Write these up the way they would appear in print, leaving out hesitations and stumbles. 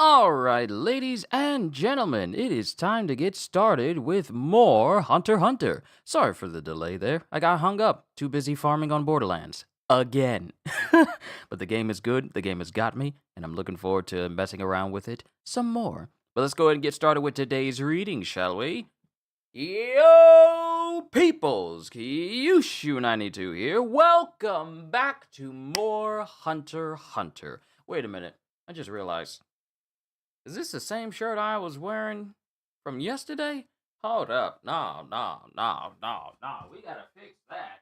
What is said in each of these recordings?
Alright, ladies and gentlemen, it is time to get started with more Hunter x Hunter. Sorry for the delay there. I got hung up. Too busy farming on Borderlands. Again. But the game is good, the game has got me, and I'm looking forward to messing around with it some more. But let's go ahead and get started with today's reading, shall we? Yo, peoples! Kyushu92 here. Welcome back to more Hunter x Hunter. Wait a minute. I just realized. Is this the same shirt I was wearing from yesterday? Hold up. No. We gotta fix that.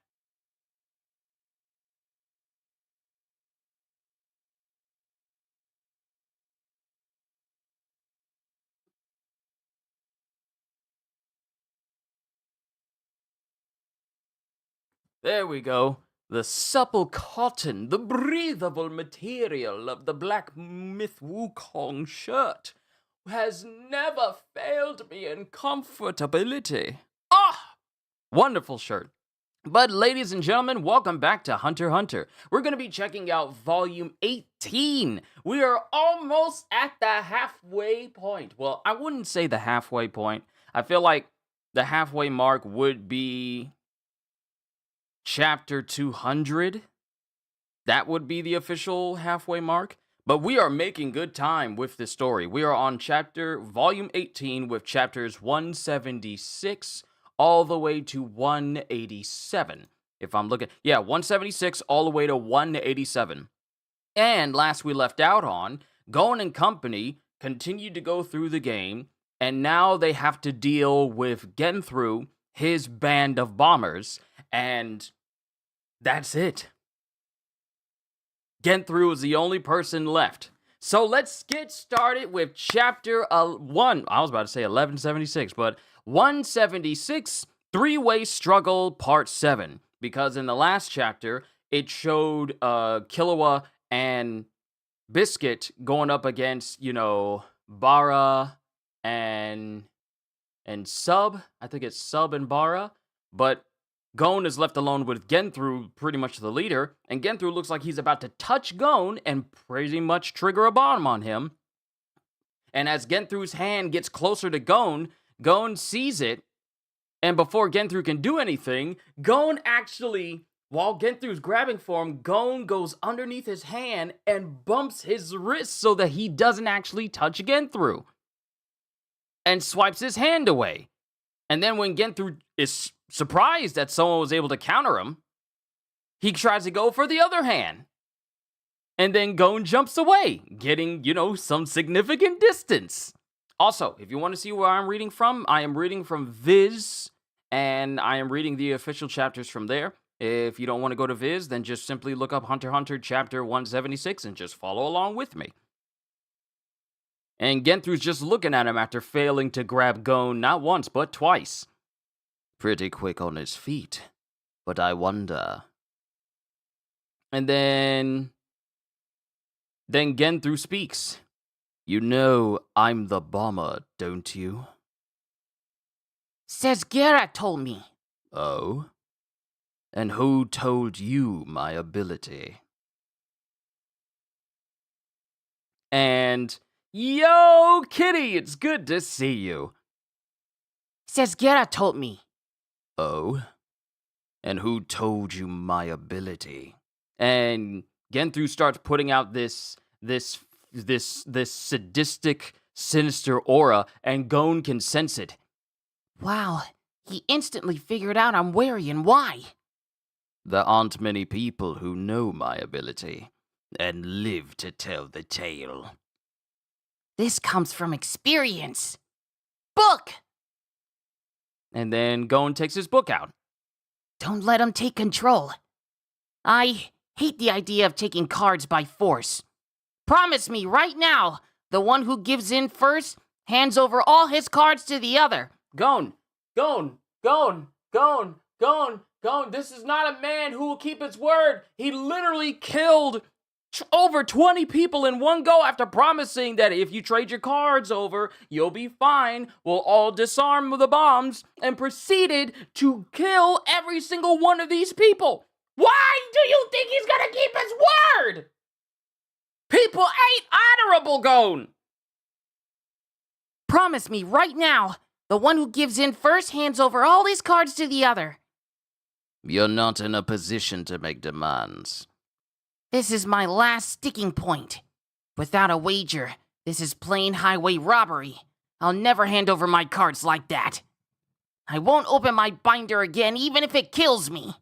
There we go. The supple cotton, the breathable material of the Black Myth Wukong shirt has never failed me in comfortability. Ah! Wonderful shirt. But ladies and gentlemen, welcome back to Hunter x Hunter. We're going to be checking out volume 18. We are almost at the halfway point. Well, I wouldn't say the halfway point. I feel like the halfway mark would be chapter 200. That would be the official halfway mark. But we are making good time with this story. We are on volume 18 with chapters 176 all the way to 187. If I'm looking, 176 all the way to 187. And last we left out on, Gon and company continued to go through the game, and now they have to deal with Genthru, his band of bombers, and that's it. Genthru is the only person left. So let's get started with chapter 1. I was about to say 1176, but 176, Three-Way Struggle Part 7. Because in the last chapter, it showed Killua and Biscuit going up against, Bara and Sub. I think it's Sub and Bara. But Gon is left alone with Genthru, pretty much the leader, and Genthru looks like he's about to touch Gon and pretty much trigger a bomb on him. And as Genthru's hand gets closer to Gon, Gon sees it, and before Genthru can do anything, Gon actually, while Genthu's grabbing for him, Gon goes underneath his hand and bumps his wrist so that he doesn't actually touch Genthru, and swipes his hand away. And then when Genthru is surprised that someone was able to counter him, he tries to go for the other hand. And then Gon jumps away, getting, some significant distance. Also, if you want to see where I'm reading from, I am reading from Viz, and I am reading the official chapters from there. If you don't want to go to Viz, then just simply look up Hunter x Hunter chapter 176 and just follow along with me. And Genthru's just looking at him after failing to grab Gon not once, but twice. Pretty quick on his feet, but I wonder. And then Genthru speaks. You know I'm the bomber, don't you? Says Geralt told me. Oh? And who told you my ability? And, yo, Kitty, it's good to see you. Says Geralt told me. Oh? And who told you my ability? And Genthru starts putting out this sadistic, sinister aura, and Gon can sense it. Wow, he instantly figured out I'm wary and why. There aren't many people who know my ability and live to tell the tale. This comes from experience. Book! And then Gon takes his book out. Don't let him take control. I hate the idea of taking cards by force. Promise me right now, the one who gives in first hands over all his cards to the other. Gon, this is not a man who will keep his word. He literally killed over 20 people in one go after promising that if you trade your cards over, you'll be fine. We'll all disarm the bombs, and proceeded to kill every single one of these people. Why do you think he's gonna keep his word? People ain't honorable, Gon. Promise me right now, the one who gives in first hands over all his cards to the other. You're not in a position to make demands. This is my last sticking point. Without a wager, this is plain highway robbery. I'll never hand over my cards like that. I won't open my binder again, even if it kills me.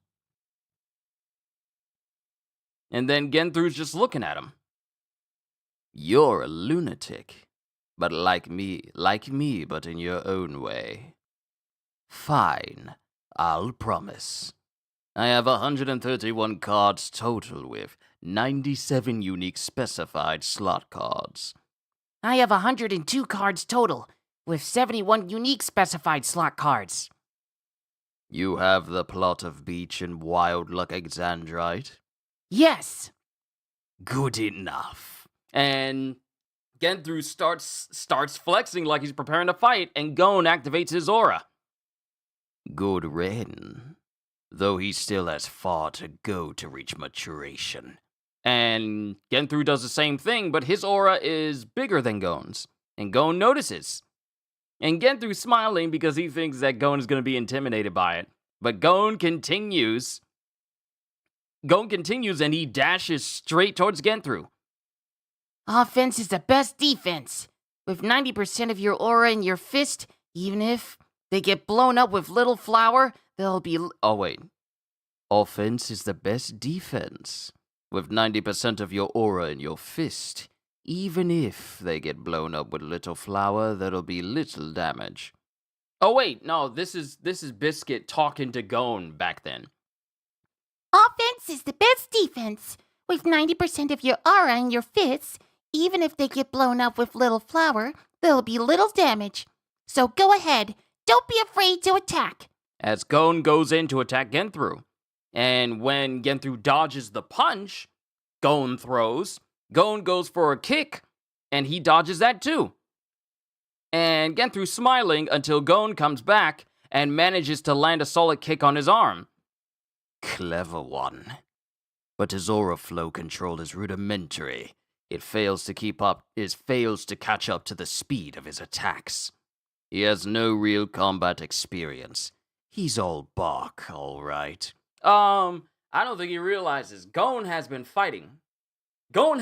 And then Genthru's just looking at him. You're a lunatic. But like me, but in your own way. Fine, I'll promise. I have 131 cards total with 97 unique specified slot cards. I have 102 cards total, with 71 unique specified slot cards. You have the plot of Beach and Wild Luck Exandrite? Yes! Good enough. And Genthru starts flexing like he's preparing to fight, and Gon activates his aura. Good Ren. Though he still has far to go to reach maturation. And Genthru does the same thing, but his aura is bigger than Gon's. And Gon notices. And Genthru's smiling because he thinks that Gon is going to be intimidated by it. But Gon continues and he dashes straight towards Genthru. Offense is the best defense. With 90% of your aura in your fist, even if they get blown up with little flour, they'll be... Oh, wait. Offense is the best defense. With 90% of your aura in your fist, even if they get blown up with little flour, there'll be little damage. Oh, wait. No, this is Biscuit talking to Gon back then. Offense is the best defense. With 90% of your aura in your fists, even if they get blown up with little flour, there'll be little damage. So go ahead. Don't be afraid to attack. As Gon goes in to attack Genthru. And when Genthru dodges the punch, Gon throws. Gon goes for a kick, and he dodges that too. And Genthru's smiling until Gon comes back and manages to land a solid kick on his arm. Clever one. But his aura flow control is rudimentary. It fails to catch up to the speed of his attacks. He has no real combat experience. He's all bark, all right. I don't think he realizes Gon has been fighting. Gon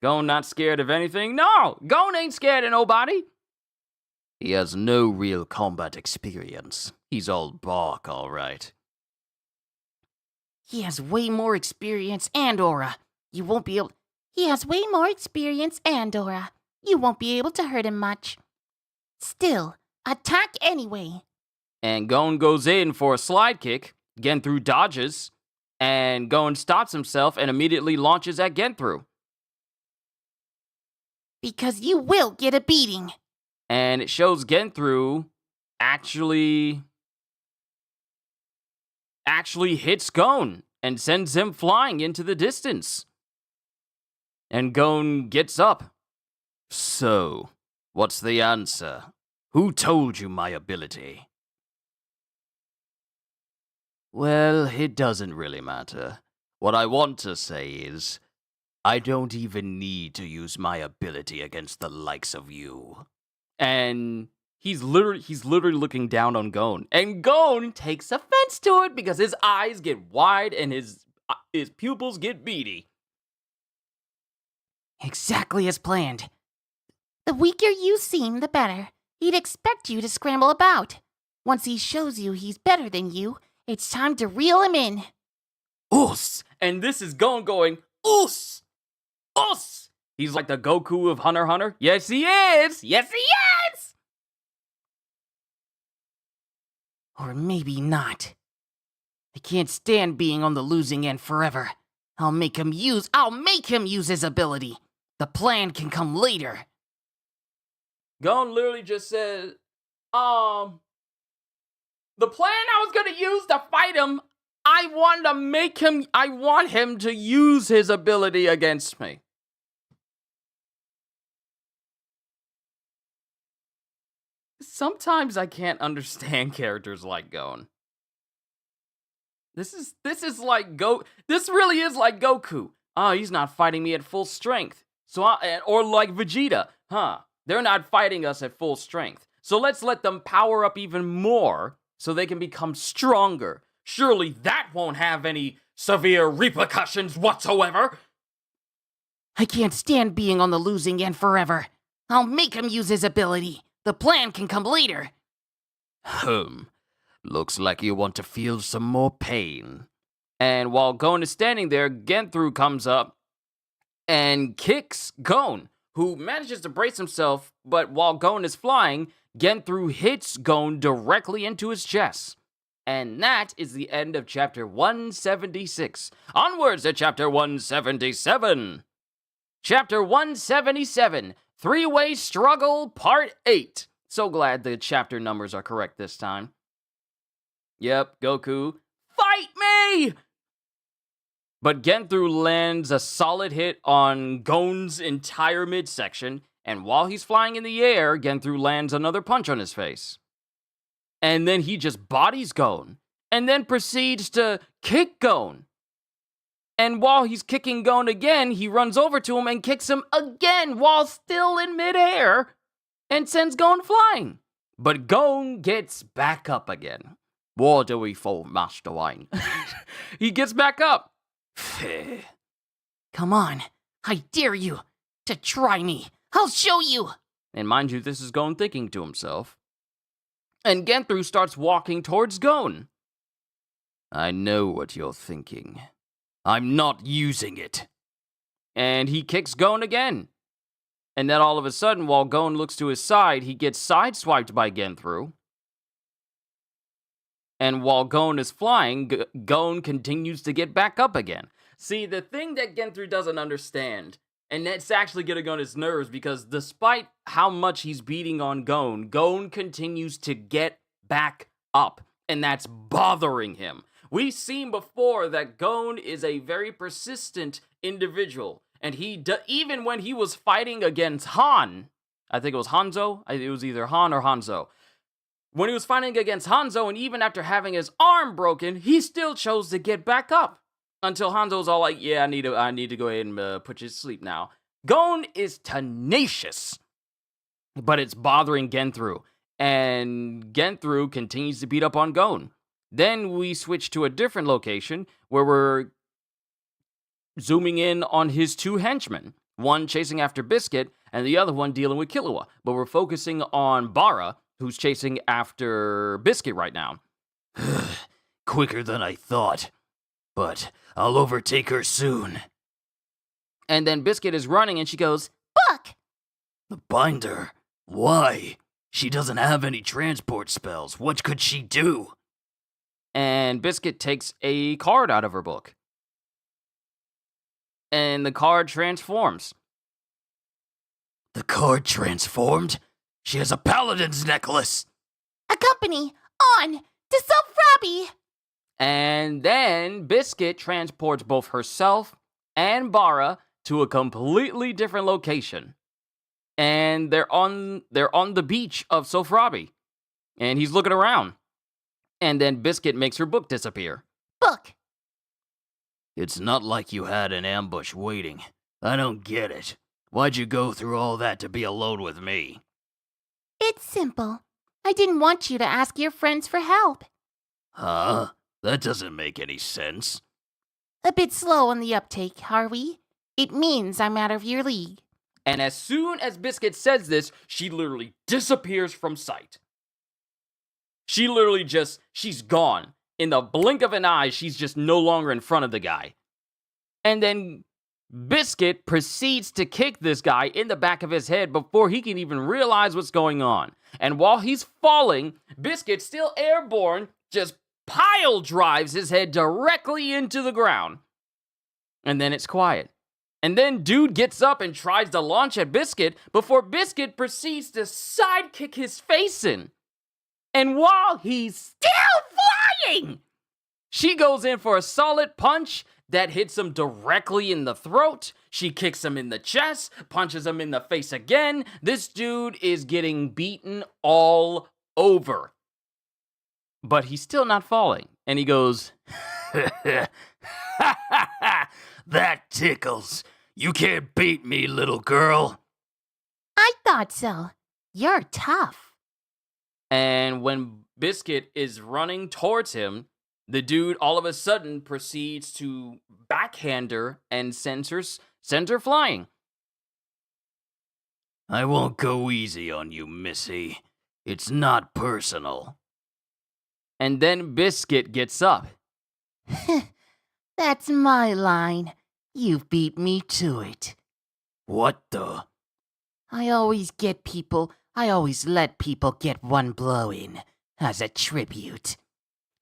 not scared of anything? No! Gon ain't scared of nobody! He has no real combat experience. He's all bark, all right. He has way more experience and aura. He has way more experience and aura. You won't be able to hurt him much. Still, attack anyway. And Gon goes in for a slide kick. Genthru dodges. And Gon stops himself and immediately launches at Genthru. Because you will get a beating. And it shows Genthru actually hits Gon and sends him flying into the distance. And Gon gets up. So, what's the answer? Who told you my ability? Well, it doesn't really matter. What I want to say is, I don't even need to use my ability against the likes of you. And he's literally looking down on Gon. And Gon takes offense to it because his eyes get wide and his pupils get beady. Exactly as planned. The weaker you seem, the better. He'd expect you to scramble about. Once he shows you he's better than you, it's time to reel him in. Oos! And this is Gon going, oos! Oos! He's like the Goku of Hunter x Hunter. Yes, he is! Yes, he is! Or maybe not. I can't stand being on the losing end forever. I'll make him use his ability. The plan can come later. Gon literally just said, the plan I was gonna use to fight him, I want him to use his ability against me. Sometimes I can't understand characters like Gon. This really is like Goku. Oh, he's not fighting me at full strength. Or like Vegeta, they're not fighting us at full strength. So let's let them power up even more so they can become stronger. Surely that won't have any severe repercussions whatsoever. I can't stand being on the losing end forever. I'll make him use his ability. The plan can come later. Looks like you want to feel some more pain. And while Gon is standing there, Genthru comes up and kicks Gon, who manages to brace himself, but while Gon is flying, Genthru hits Gon directly into his chest. And that is the end of chapter 176. Onwards to chapter 177. Chapter 177, Three-Way Struggle, Part 8. So glad the chapter numbers are correct this time. Yep, Goku, fight me! But Genthru lands a solid hit on Gon's entire midsection, and while he's flying in the air, Genthru lands another punch on his face. And then he just bodies Gon, and then proceeds to kick Gon. And while he's kicking Gon again, he runs over to him and kicks him again while still in midair, and sends Gon flying. But Gon gets back up again. What do we fall, Master Wayne? He gets back up. Come on, I dare you to try me. I'll show you. And mind you, this is Gon thinking to himself. And Genthru starts walking towards Gon. I know what you're thinking. I'm not using it. And he kicks Gon again. And then all of a sudden, while Gon looks to his side, he gets sideswiped by Genthru. And while Gon is flying, Gon continues to get back up again. See, the thing that Genthru doesn't understand, and that's actually getting on his nerves, because despite how much he's beating on Gon, Gon continues to get back up. And that's bothering him. We've seen before that Gon is a very persistent individual. And even when he was fighting against Han, I think it was Hanzo. It was either Han or Hanzo. When he was fighting against Hanzo, and even after having his arm broken, he still chose to get back up. Until Hanzo's all like, yeah, I need to go ahead and put you to sleep now. Gon is tenacious. But it's bothering Genthru. And Genthru continues to beat up on Gon. Then we switch to a different location where we're zooming in on his two henchmen. One chasing after Biscuit, and the other one dealing with Killua. But we're focusing on Bara, who's chasing after Biscuit right now. Quicker than I thought. But I'll overtake her soon. And then Biscuit is running and she goes, Buck! The binder? Why? She doesn't have any transport spells. What could she do? And Biscuit takes a card out of her book. And the card transforms. The card transformed? She has a paladin's necklace. Accompany on to Self-Robbie. And then Biscuit transports both herself and Bara to a completely different location. And they're on the beach of Sofrabi. And he's looking around. And then Biscuit makes her book disappear. Book. It's not like you had an ambush waiting. I don't get it. Why'd you go through all that to be alone with me? It's simple. I didn't want you to ask your friends for help. Huh? That doesn't make any sense. A bit slow on the uptake, are we? It means I'm out of your league. And as soon as Biscuit says this, she literally disappears from sight. She's gone. In the blink of an eye, she's just no longer in front of the guy. And then Biscuit proceeds to kick this guy in the back of his head before he can even realize what's going on. And while he's falling, Biscuit, still airborne, just pile drives his head directly into the ground. And then it's quiet. And then dude gets up and tries to launch at Biscuit before Biscuit proceeds to sidekick his face in. And while he's still flying, she goes in for a solid punch that hits him directly in the throat. She kicks him in the chest, punches him in the face again. This dude is getting beaten all over. But he's still not falling. And he goes, that tickles. You can't beat me, little girl. I thought so. You're tough. And when Biscuit is running towards him, the dude all of a sudden proceeds to backhand her and send her flying. I won't go easy on you, Missy. It's not personal. And then Biscuit gets up. That's my line. You've beat me to it. What the? I always let people get one blow in, as a tribute.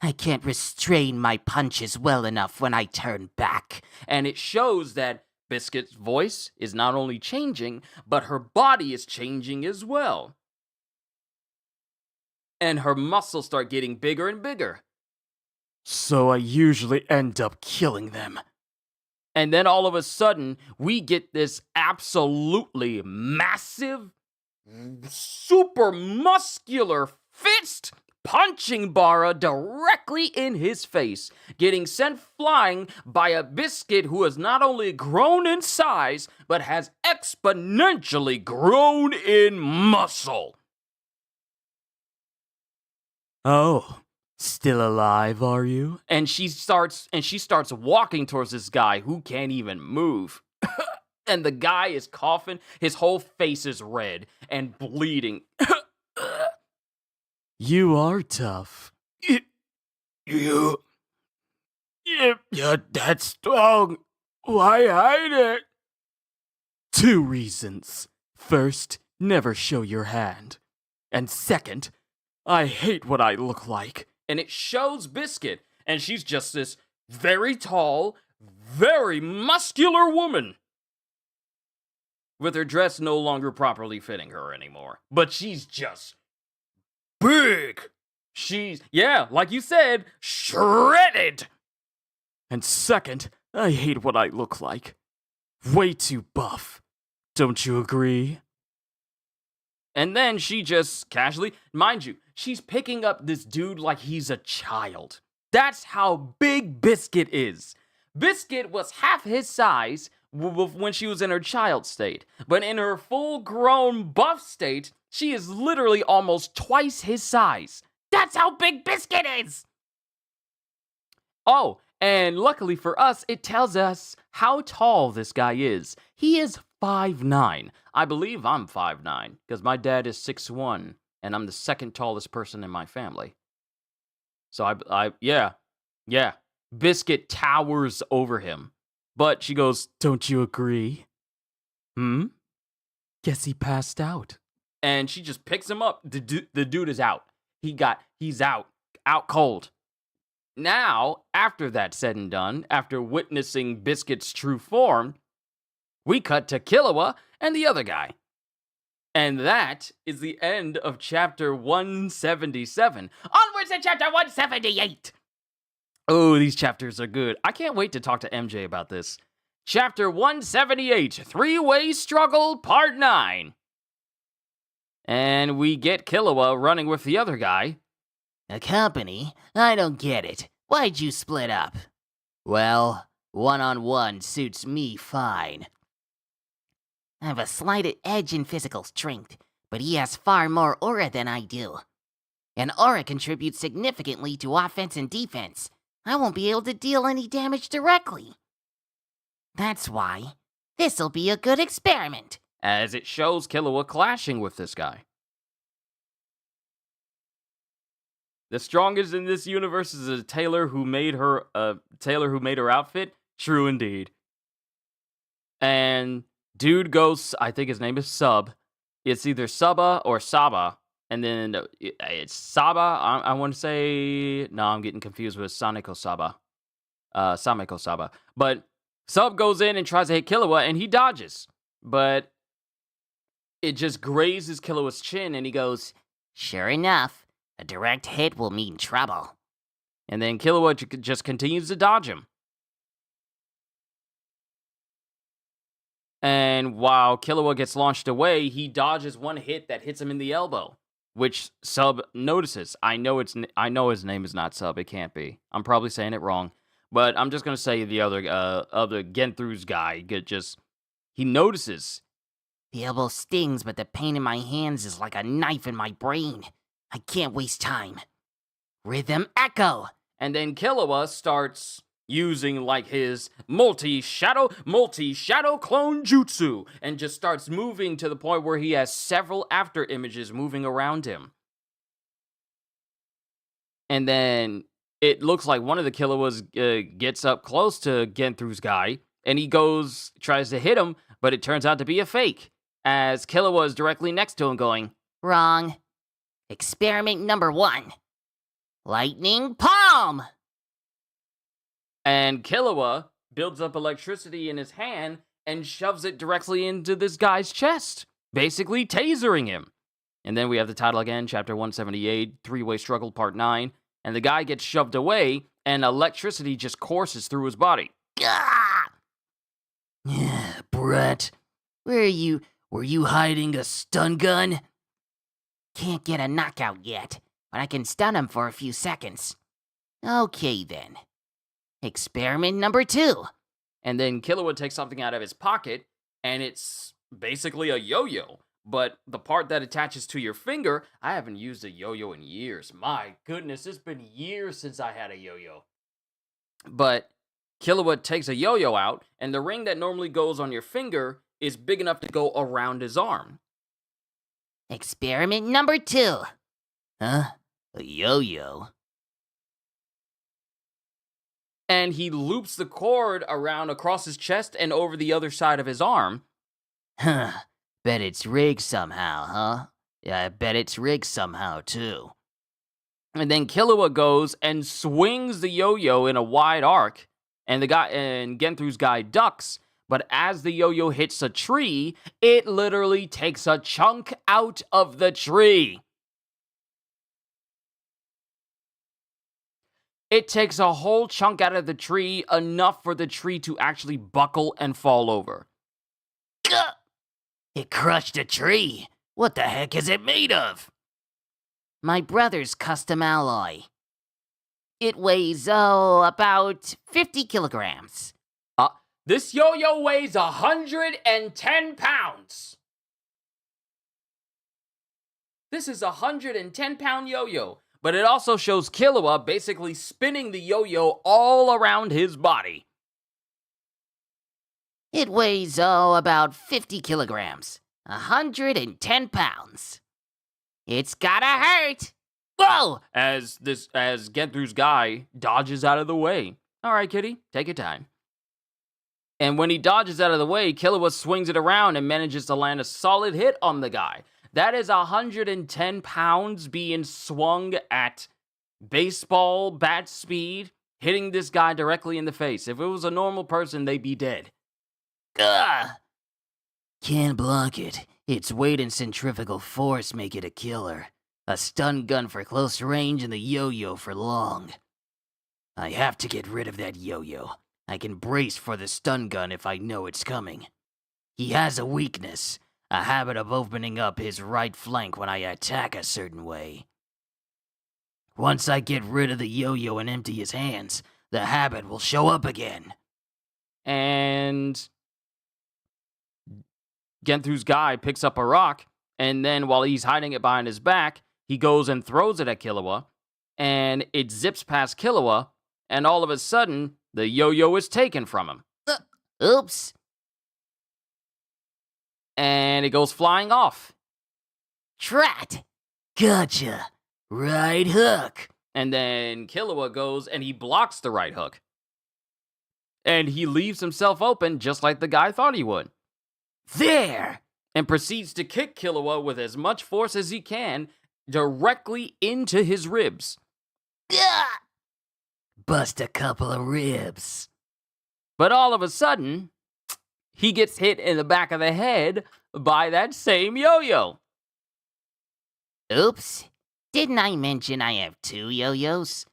I can't restrain my punches well enough when I turn back. And it shows that Biscuit's voice is not only changing, but her body is changing as well. And her muscles start getting bigger and bigger. So I usually end up killing them. And then all of a sudden, we get this absolutely massive, super muscular fist punching Bara directly in his face, getting sent flying by a Biscuit who has not only grown in size, but has exponentially grown in muscle. Oh, still alive, are you? And she starts walking towards this guy who can't even move. And the guy is coughing. His whole face is red and bleeding. You are tough. You're that strong. Why hide it? 2 reasons. First, never show your hand. And second, I hate what I look like. And it shows Biscuit, and she's just this very tall, very muscular woman. With her dress no longer properly fitting her anymore. But she's just big. She's, yeah, like you said, shredded. And second, I hate what I look like. Way too buff. Don't you agree? And then she just casually, mind you, she's picking up this dude like he's a child. That's how big Biscuit is. Biscuit was half his size when she was in her child state. But in her full-grown buff state, she is literally almost twice his size. That's how big Biscuit is! Oh, and luckily for us, it tells us how tall this guy is. He is 5'9". I believe I'm 5'9", because my dad is 6'1", and I'm the second tallest person in my family. So yeah. Biscuit towers over him. But she goes, don't you agree? Guess he passed out. And she just picks him up. The dude is out. He's out cold. Now, after that's said and done, after witnessing Biscuit's true form, we cut to Killua and the other guy. And that is the end of chapter 177. Onwards to chapter 178! Oh, these chapters are good. I can't wait to talk to MJ about this. Chapter 178, Three-Way Struggle, Part 9. And we get Killua running with the other guy. A company? I don't get it. Why'd you split up? Well, one-on-one suits me fine. I have a slight edge in physical strength, but he has far more aura than I do. And aura contributes significantly to offense and defense. I won't be able to deal any damage directly. That's why this'll be a good experiment. As it shows Killua clashing with this guy. The strongest in this universe is a tailor who made her outfit. True indeed. And dude goes, I think his name is Sub. It's either Saba or Saba. And then it's Saba. I want to say, no, I'm getting confused with Sameko Saba. Sameko Saba. But Sub goes in and tries to hit Killua, and he dodges. But it just grazes Killua's chin, and he goes, sure enough, a direct hit will mean trouble. And then Killua just continues to dodge him. And while Killua gets launched away, he dodges one hit that hits him in the elbow, which Sub notices. I know his name is not Sub. It can't be. I'm probably saying it wrong. But I'm just going to say the other Genthu's guy just he notices. The elbow stings, but the pain in my hands is like a knife in my brain. I can't waste time. Rhythm echo! And then Killua starts using like his multi-shadow clone jutsu and just starts moving to the point where he has several after images moving around him. And then it looks like one of the Killuas gets up close to Genthu's guy, and he tries to hit him, but it turns out to be a fake, as Killua is directly next to him going, Wrong. Experiment number 1. Lightning palm! and Killua builds up electricity in his hand and shoves it directly into this guy's chest, basically tasering him. And then we have the title again, Chapter 178, Three-Way Struggle, Part 9, and the guy gets shoved away, and electricity just courses through his body. Gah! Brett, were you hiding a stun gun? Can't get a knockout yet, but I can stun him for a few seconds. Okay then. Experiment number 2. And then Killua takes something out of his pocket, and it's basically a yo-yo. But the part that attaches to your finger, I haven't used a yo-yo in years. My goodness, it's been years since I had a yo-yo. But Killua takes a yo-yo out, and the ring that normally goes on your finger is big enough to go around his arm. Experiment number 2. Huh? A yo-yo? And he loops the cord around across his chest and over the other side of his arm. Huh. Bet it's rigged somehow, huh? Yeah, I bet it's rigged somehow, too. And then Killua goes and swings the yo-yo in a wide arc, and Genthu's guy ducks, but as the yo-yo hits a tree, it literally takes a chunk out of the tree. It takes a whole chunk out of the tree, enough for the tree to actually buckle and fall over. Gah! It crushed a tree. What the heck is it made of? My brother's custom alloy. It weighs, about 50 kilograms. This yo-yo weighs 110 pounds. This is a 110-pound yo-yo, but it also shows Killua basically spinning the yo-yo all around his body. It weighs, about 50 kilograms. 110 pounds. It's gotta hurt. Whoa! As Genthu's guy dodges out of the way. All right, kitty, take your time. And when he dodges out of the way, Killua swings it around and manages to land a solid hit on the guy. That is 110 pounds being swung at baseball bat speed, hitting this guy directly in the face. If it was a normal person, they'd be dead. Ugh! Can't block it. Its weight and centrifugal force make it a killer. A stun gun for close range and the yo-yo for long. I have to get rid of that yo-yo. I can brace for the stun gun if I know it's coming. He has a weakness, a habit of opening up his right flank when I attack a certain way. Once I get rid of the yo-yo and empty his hands, the habit will show up again. And Genthu's guy picks up a rock, and then while he's hiding it behind his back, he goes and throws it at Killua, and it zips past Killua, and all of a sudden, the yo-yo is taken from him. Oops. And it goes flying off. Drat! Gotcha. Right hook. And then Killua goes and he blocks the right hook. And he leaves himself open just like the guy thought he would. There! And proceeds to kick Killua with as much force as he can directly into his ribs. Gah! Bust a couple of ribs. But all of a sudden, he gets hit in the back of the head by that same yo-yo. Oops. Didn't I mention I have 2 yo-yos?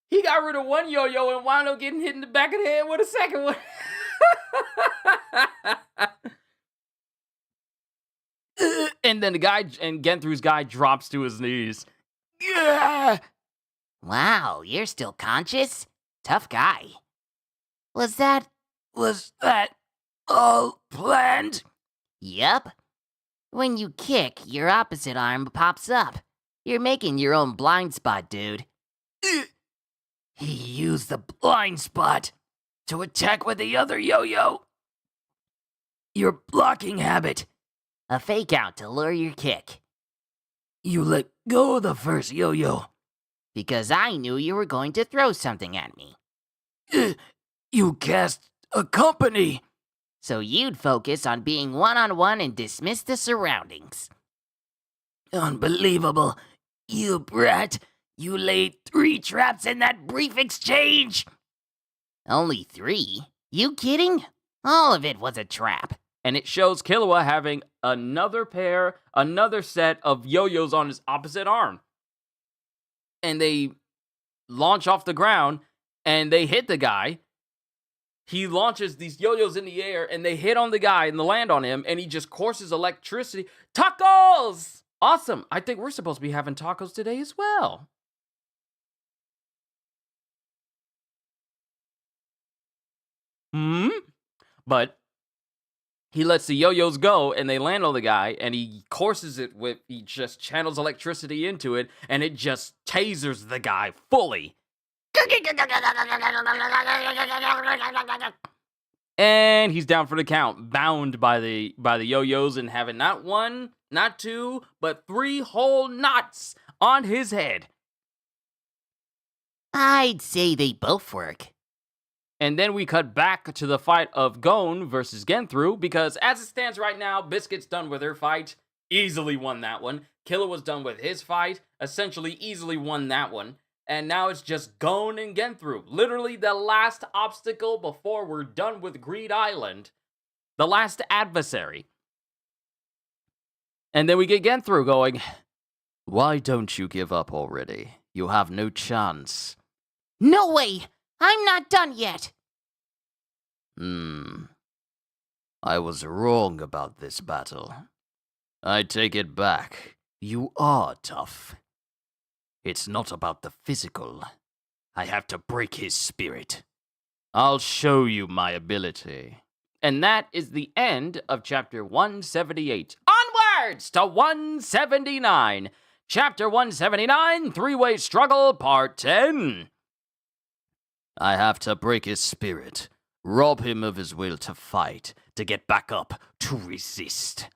He got rid of one yo-yo and wound up getting hit in the back of the head with a second one. And then the guy, and Genthu's guy drops to his knees. Yeah. Wow, you're still conscious? Tough guy. Was that all planned? Yep. When you kick, your opposite arm pops up. You're making your own blind spot, dude. He used the blind spot to attack with the other yo-yo. Your blocking habit. A fake out to lure your kick. You let go of the first yo-yo. Because I knew you were going to throw something at me. You cast a company. So you'd focus on being one-on-one and dismiss the surroundings. Unbelievable. You brat. You laid 3 traps in that brief exchange. Only 3? You kidding? All of it was a trap. And it shows Killua having another set of yo-yos on his opposite arm. And they launch off the ground, and they hit the guy. He launches these yo-yos in the air, and they hit on the guy and they land on him, and he just courses electricity. Tacos! Awesome. I think we're supposed to be having tacos today as well. But he lets the yo-yos go, and they land on the guy, and he courses it he just channels electricity into it, and it just tasers the guy fully. And he's down for the count, bound by the yo-yos and having not 1, not 2, but 3 whole knots on his head. I'd say they both work. And then we cut back to the fight of Gon versus Genthru, because as it stands right now, Biscuit's done with her fight, easily won that one. Killer was done with his fight, essentially easily won that one. And now it's just Gon and Genthru. Literally the last obstacle before we're done with Greed Island. The last adversary. And then we get Genthru going, "Why don't you give up already? You have no chance." No way! I'm not done yet! I was wrong about this battle. I take it back. You are tough. It's not about the physical. I have to break his spirit. I'll show you my ability. And that is the end of chapter 178. Onwards to 179. Chapter 179, Three-Way Struggle, Part 10. I have to break his spirit, rob him of his will to fight, to get back up, to resist.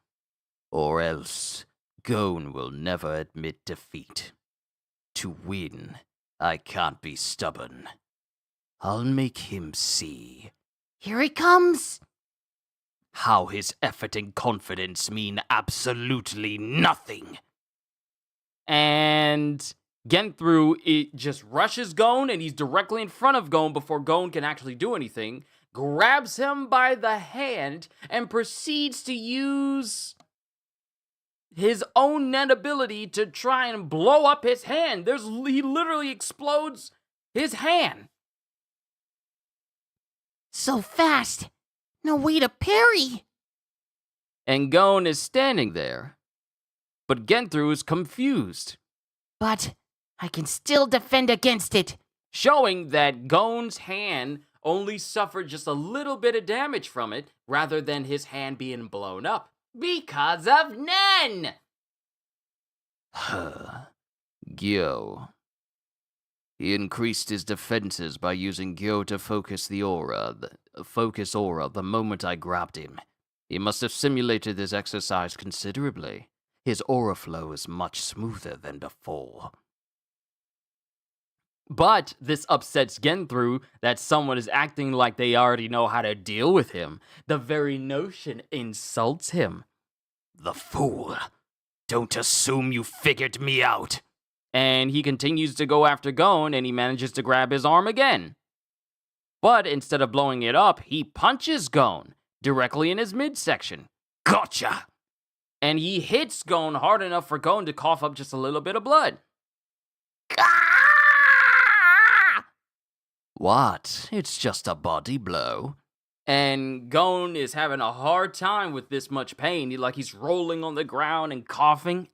Or else, Gon will never admit defeat. To win, I can't be stubborn. I'll make him see. Here it comes! How his effort and confidence mean absolutely nothing. And Genthru, it just rushes Gon, and he's directly in front of Gon before Gon can actually do anything, grabs him by the hand, and proceeds to use his own net ability to try and blow up his hand. He literally explodes his hand. So fast! No way to parry! And Gon is standing there, but Genthru is confused. But I can still defend against it. Showing that Gon's hand only suffered just a little bit of damage from it, rather than his hand being blown up. Because of Nen! Gyo. He increased his defenses by using Gyo to focus aura the moment I grabbed him. He must have simulated this exercise considerably. His aura flow is much smoother than before. But this upsets Genthru that someone is acting like they already know how to deal with him. The very notion insults him. The fool. Don't assume you figured me out. And he continues to go after Gon, and he manages to grab his arm again. But instead of blowing it up, he punches Gon directly in his midsection. Gotcha! And he hits Gon hard enough for Gon to cough up just a little bit of blood. What? It's just a body blow. And Gon is having a hard time with this much pain. He's rolling on the ground and coughing.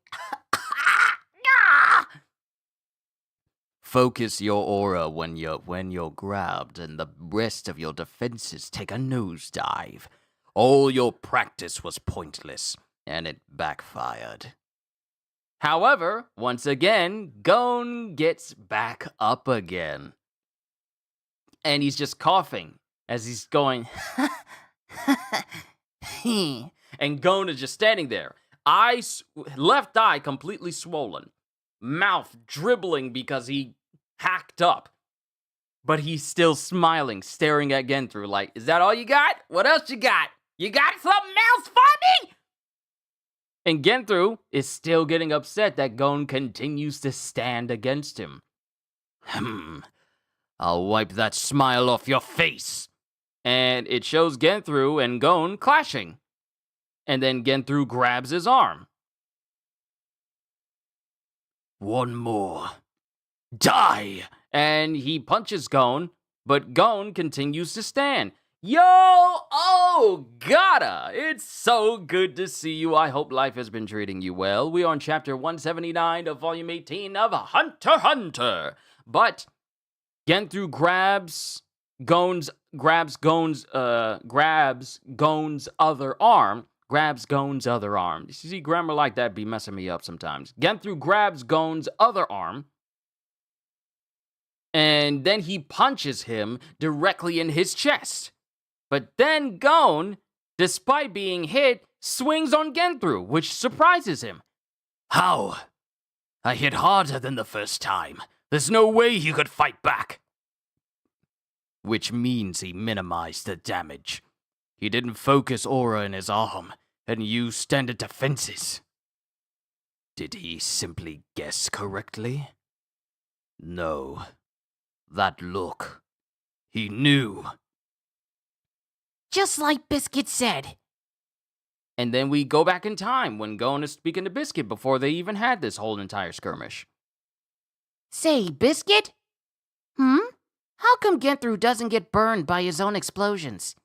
Focus your aura when you're grabbed, and the rest of your defenses take a nosedive. All your practice was pointless, and it backfired. However, once again, Gon gets back up again. And he's just coughing as he's going, and Gon is just standing there. Left eye completely swollen. Mouth dribbling because he hacked up. But he's still smiling, staring at Genthru like, is that all you got? What else you got? You got something else for me? And Genthru is still getting upset that Gon continues to stand against him. I'll wipe that smile off your face. And it shows Genthru and Gon clashing. And then Genthru grabs his arm. One more. Die! And he punches Gon, but Gon continues to stand. Yo! Oh, Gata! It's so good to see you. I hope life has been treating you well. We are on chapter 179 of volume 18 of Hunter x Hunter. But Genthru grabs Gon's other arm. You see, grammar like that be messing me up sometimes. Genthru grabs Gon's other arm. And then he punches him directly in his chest. But then Gon, despite being hit, swings on Genthru, which surprises him. How? I hit harder than the first time. There's no way you could fight back. Which means he minimized the damage. He didn't focus aura in his arm and used standard defenses. Did he simply guess correctly? No. That look. He knew. Just like Biscuit said. And then we go back in time when Gon is speaking to Biscuit before they even had this whole entire skirmish. Say, Biscuit? How come Genthru doesn't get burned by his own explosions?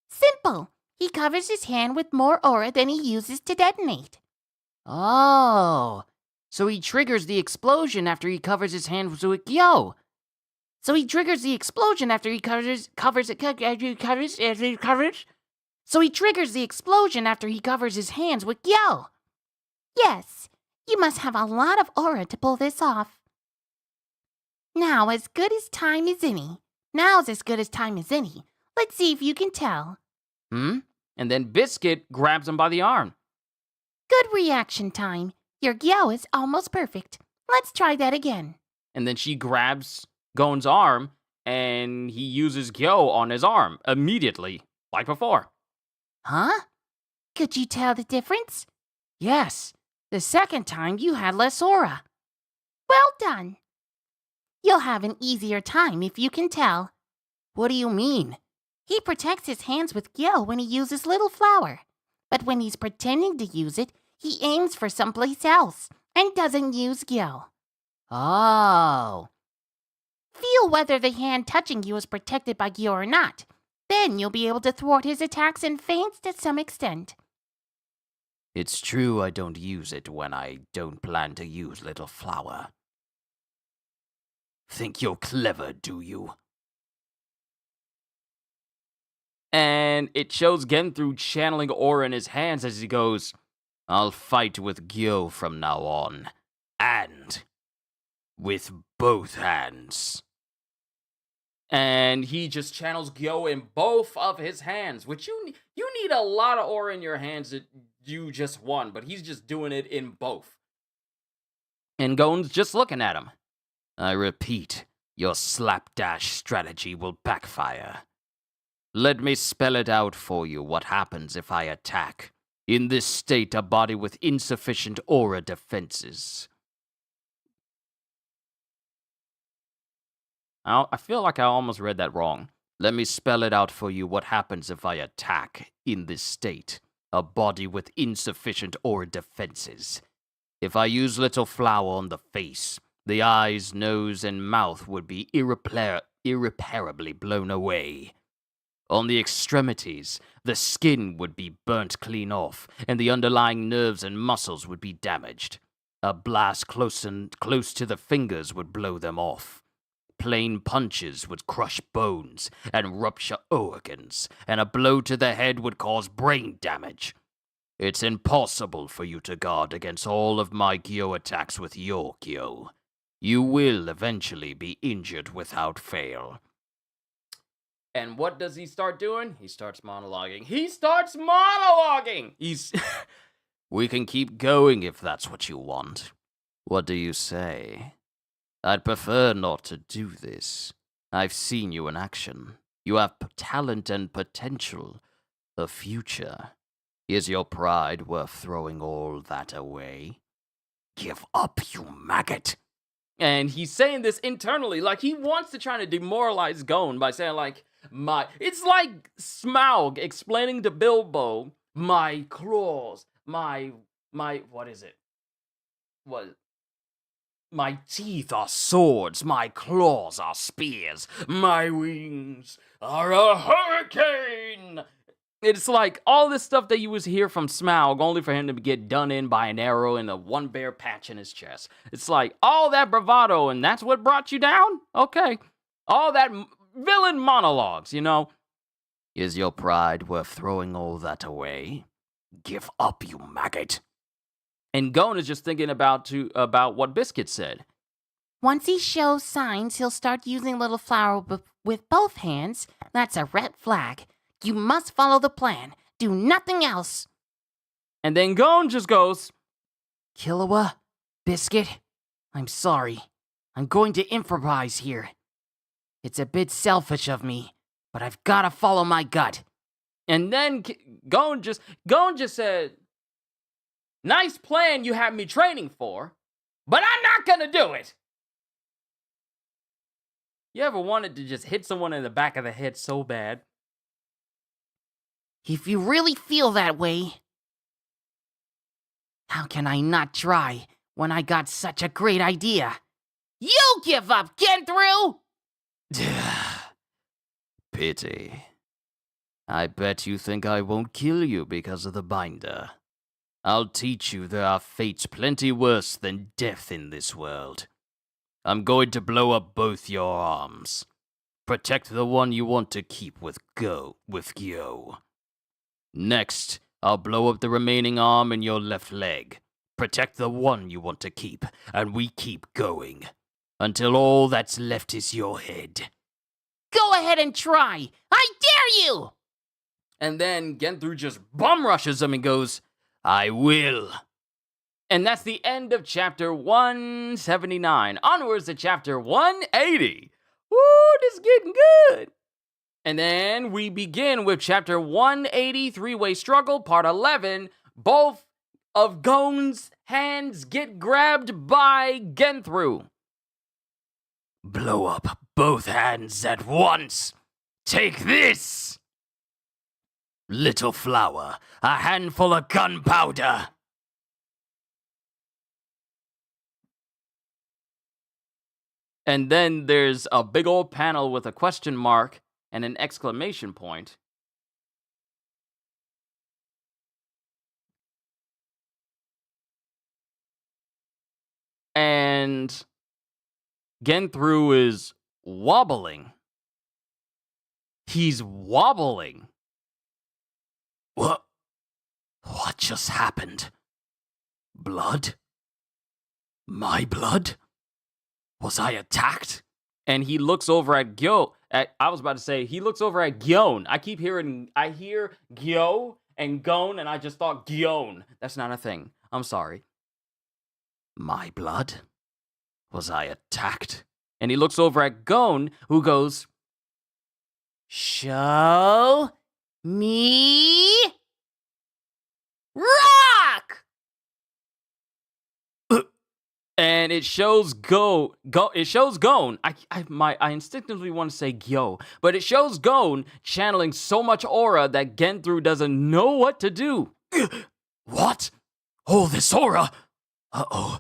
Simple. He covers his hand with more aura than he uses to detonate. Oh. So he triggers the explosion after he covers his hand with Gyo. So he triggers the explosion after he covers his hands with Gyo. Yes, you must have a lot of aura to pull this off. Now's as good as time as any. Let's see if you can tell. And then Biscuit grabs him by the arm. Good reaction time. Your Gyo is almost perfect. Let's try that again. And then she grabs Gon's arm, and he uses Gyo on his arm immediately, like before. Huh? Could you tell the difference? Yes. The second time you had less aura. Well done. You'll have an easier time if you can tell. What do you mean? He protects his hands with Gyo when he uses Little Flower. But when he's pretending to use it, he aims for someplace else and doesn't use Gyo. Oh. Feel whether the hand touching you is protected by Gyo or not. Then you'll be able to thwart his attacks and feints to some extent. It's true I don't use it when I don't plan to use Little Flower. Think you're clever, do you? And it shows Genthru channeling aura in his hands as he goes, I'll fight with Gyo from now on. And with both hands. And he just channels Gyo in both of his hands, which you need a lot of aura in your hands to do just one, but he's just doing it in both. And Gon's just looking at him. I repeat, your slapdash strategy will backfire. Let me spell it out for you what happens if I attack. In this state, a body with insufficient aura defenses. I feel like I almost read that wrong. Let me spell it out for you what happens if I attack in this state. A body with insufficient aura defenses. If I use Little Flower on the face, the eyes, nose, and mouth would be irreparably blown away. On the extremities, the skin would be burnt clean off, and the underlying nerves and muscles would be damaged. A blast close to the fingers would blow them off. plain punches would crush bones and rupture organs, and a blow to the head would cause brain damage. It's impossible for you to guard against all of my Gyo attacks with your Gyo. You will eventually be injured without fail. And what does he start doing? He starts monologuing. We can keep going if that's what you want. What do you say? I'd prefer not to do this. I've seen you in action. You have talent and potential. A future. Is your pride worth throwing all that away? Give up, you maggot. And he's saying this internally, like he wants to try to demoralize Gon by saying like, it's like Smaug explaining to Bilbo, my claws, what is it? What? My teeth are swords, my claws are spears, my wings are a hurricane. It's like all this stuff that you would hear from Smaug, only for him to get done in by an arrow and a one bare patch in his chest. It's like all that bravado, and that's what brought you down? Okay. All that villain monologues, you know? Is your pride worth throwing all that away? Give up, you maggot. And Gon is just thinking about what Biscuit said. Once he shows signs, he'll start using Little Flower with both hands. That's a red flag. You must follow the plan. Do nothing else. And then Gon just goes, Killua, Biscuit, I'm sorry. I'm going to improvise here. It's a bit selfish of me, but I've got to follow my gut. And then Gon just said, nice plan you have me training for, but I'm not gonna do it. You ever wanted to just hit someone in the back of the head so bad? If you really feel that way, how can I not try when I got such a great idea? You give up, Genthru! Pity. I bet you think I won't kill you because of the binder. I'll teach you there are fates plenty worse than death in this world. I'm going to blow up both your arms. Protect the one you want to keep with Gyo. Next, I'll blow up the remaining arm in your left leg. Protect the one you want to keep, and we keep going. Until all that's left is your head. Go ahead and try! I dare you! And then Genthru just bum rushes him and goes, I will. And that's the end of chapter 179. Onwards to chapter 180. Woo, this is getting good. And then we begin with chapter 180, Three-Way Struggle, part 11. Both of Gon's hands get grabbed by Genthru. Blow up both hands at once. Take this. Little Flower, a handful of gunpowder. And then there's a big old panel with a question mark and an exclamation point. And Genthru is wobbling. He's wobbling. What just happened? Blood? My blood? Was I attacked? And he looks over at Gyo. He looks over at Gyon. I hear Gyo and Gon, and I just thought Gyon. That's not a thing. I'm sorry. My blood? Was I attacked? And he looks over at Gon, who goes, Show me rock! And it shows it shows Gon. I instinctively want to say Gyo, but it shows Gon channeling so much aura that Genthru doesn't know what to do. What? All this aura? Uh-oh.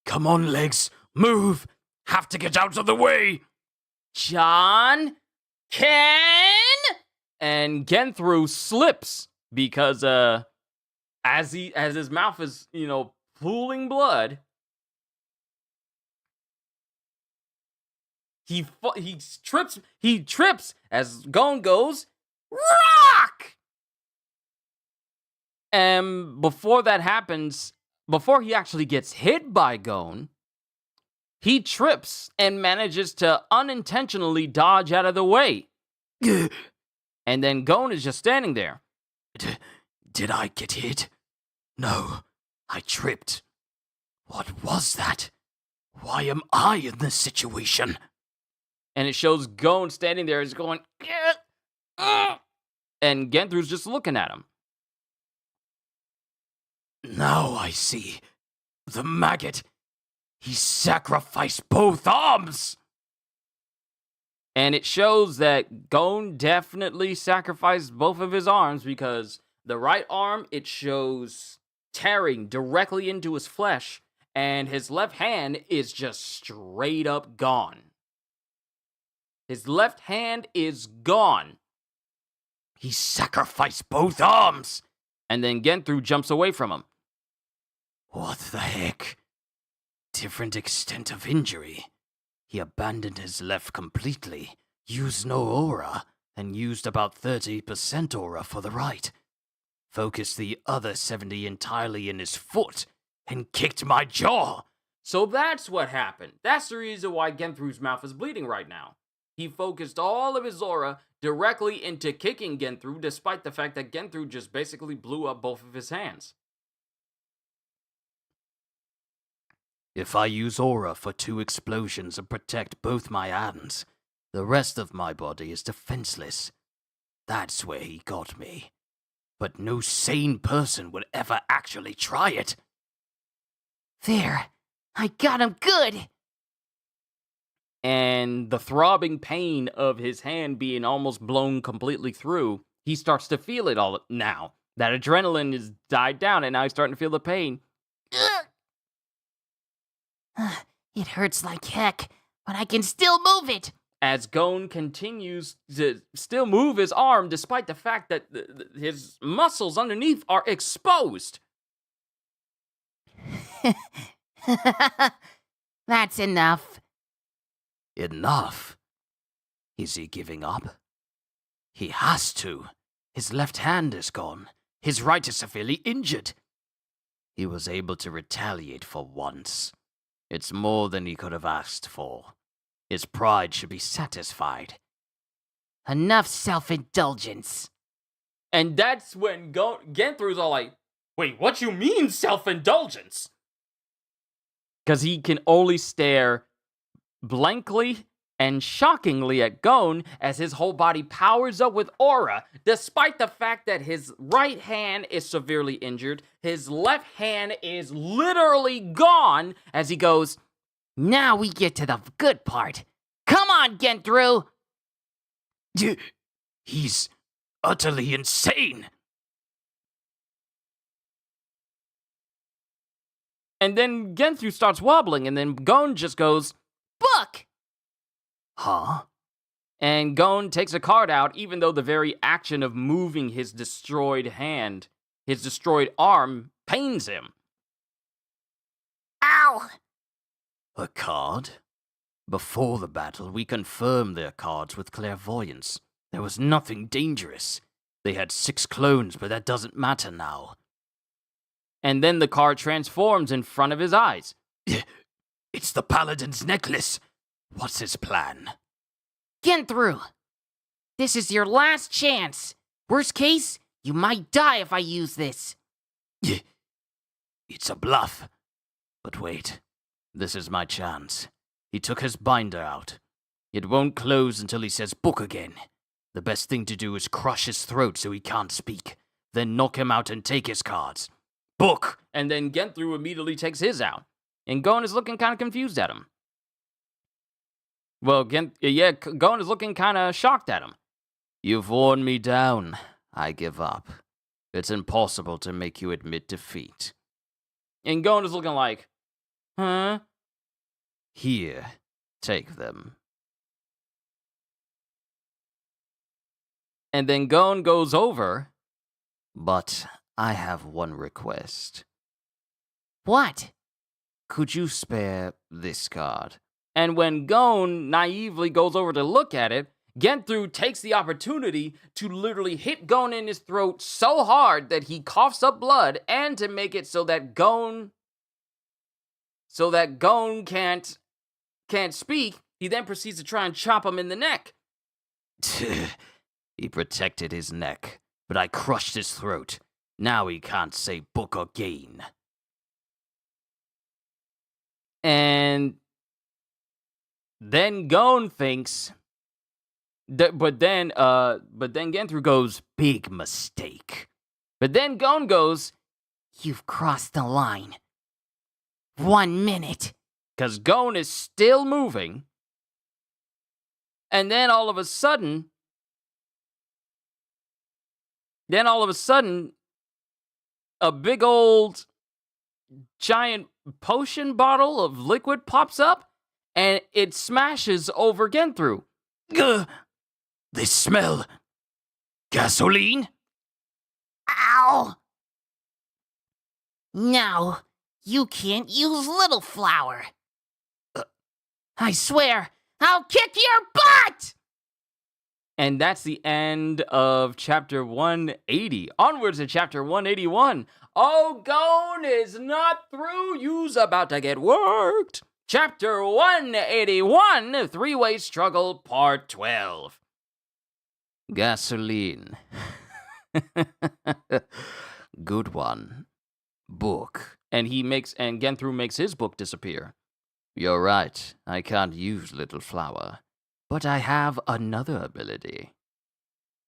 Come on, legs. Move. Have to get out of the way. John Ken? And Genthru slips because as his mouth is, pooling blood, He trips as Gon goes, rock! And before that happens, before he actually gets hit by Gon, he trips and manages to unintentionally dodge out of the way. And then Gon is just standing there. Did I get hit? No, I tripped. What was that? Why am I in this situation? And it shows Gon standing there, is going, and Genthru's just looking at him. Now I see. The maggot. He sacrificed both arms. And it shows that Gon definitely sacrificed both of his arms, because the right arm, it shows tearing directly into his flesh, and his left hand is just straight up gone. His left hand is gone. He sacrificed both arms. And then Genthru jumps away from him. What the heck? Different extent of injury. He abandoned his left completely, used no aura, and used about 30% aura for the right. Focused the other 70 entirely in his foot, and kicked my jaw. So that's what happened. That's the reason why Genthru's mouth is bleeding right now. He focused all of his aura directly into kicking Genthru, despite the fact that Genthru just basically blew up both of his hands. If I use aura for 2 explosions and protect both my hands, the rest of my body is defenseless. That's where he got me. But no sane person would ever actually try it. There, I got him good. And the throbbing pain of his hand being almost blown completely through, he starts to feel it all now. That adrenaline has died down, and now he's starting to feel the pain. It hurts like heck, but I can still move it. As Gon continues to still move his arm, despite the fact that his muscles underneath are exposed. That's enough. Enough? Is he giving up? He has to. His left hand is gone. His right is severely injured. He was able to retaliate for once. It's more than he could have asked for. His pride should be satisfied. Enough self-indulgence. And that's when Genthru's all like, wait, what you mean self-indulgence? Because he can only stare blankly and shockingly at Gon as his whole body powers up with aura, despite the fact that his right hand is severely injured. His left hand is literally gone as he goes, now we get to the good part. Come on, Genthru! He's utterly insane. And then Genthru starts wobbling, and then Gon just goes, book! Huh? And Gon takes a card out, even though the very action of moving his destroyed hand, his destroyed arm, pains him. Ow! A card? Before the battle, we confirmed their cards with clairvoyance. There was nothing dangerous. They had 6 clones, but that doesn't matter now. And then the card transforms in front of his eyes. It's the Paladin's necklace. What's his plan? Genthru, this is your last chance. Worst case, you might die if I use this. It's a bluff. But wait, this is my chance. He took his binder out. It won't close until he says book again. The best thing to do is crush his throat so he can't speak. Then knock him out and take his cards. Book! And then Genthru immediately takes his out. And Gon is looking kind of confused at him. Well, Gon is looking kind of shocked at him. You've worn me down. I give up. It's impossible to make you admit defeat. And Gon is looking like, huh? Here, take them. And then Gon goes over, but I have one request. What? Could you spare this card? And when Gon naively goes over to look at it, Genthru takes the opportunity to literally hit Gon in his throat so hard that he coughs up blood, and to make it so that Gon can't speak, he then proceeds to try and chop him in the neck. He protected his neck, but I crushed his throat. Now he can't say book again. And then Gon thinks, but then Genthru goes, big mistake. But then Gon goes, You've crossed the line. 1 minute. Because Gon is still moving. And then all of a sudden, a big old giant potion bottle of liquid pops up, and it smashes over Genthru. Gah! They smell gasoline? Ow! Now, you can't use Little Flower. I swear, I'll kick your butt! And that's the end of chapter 180. Onwards to chapter 181. Oh, Gon is not through. You's about to get worked. Chapter 181, Three-Way Struggle, Part 12. Gasoline. Good one. Book. And Genthru makes his book disappear. You're right, I can't use Little Flower, but I have another ability.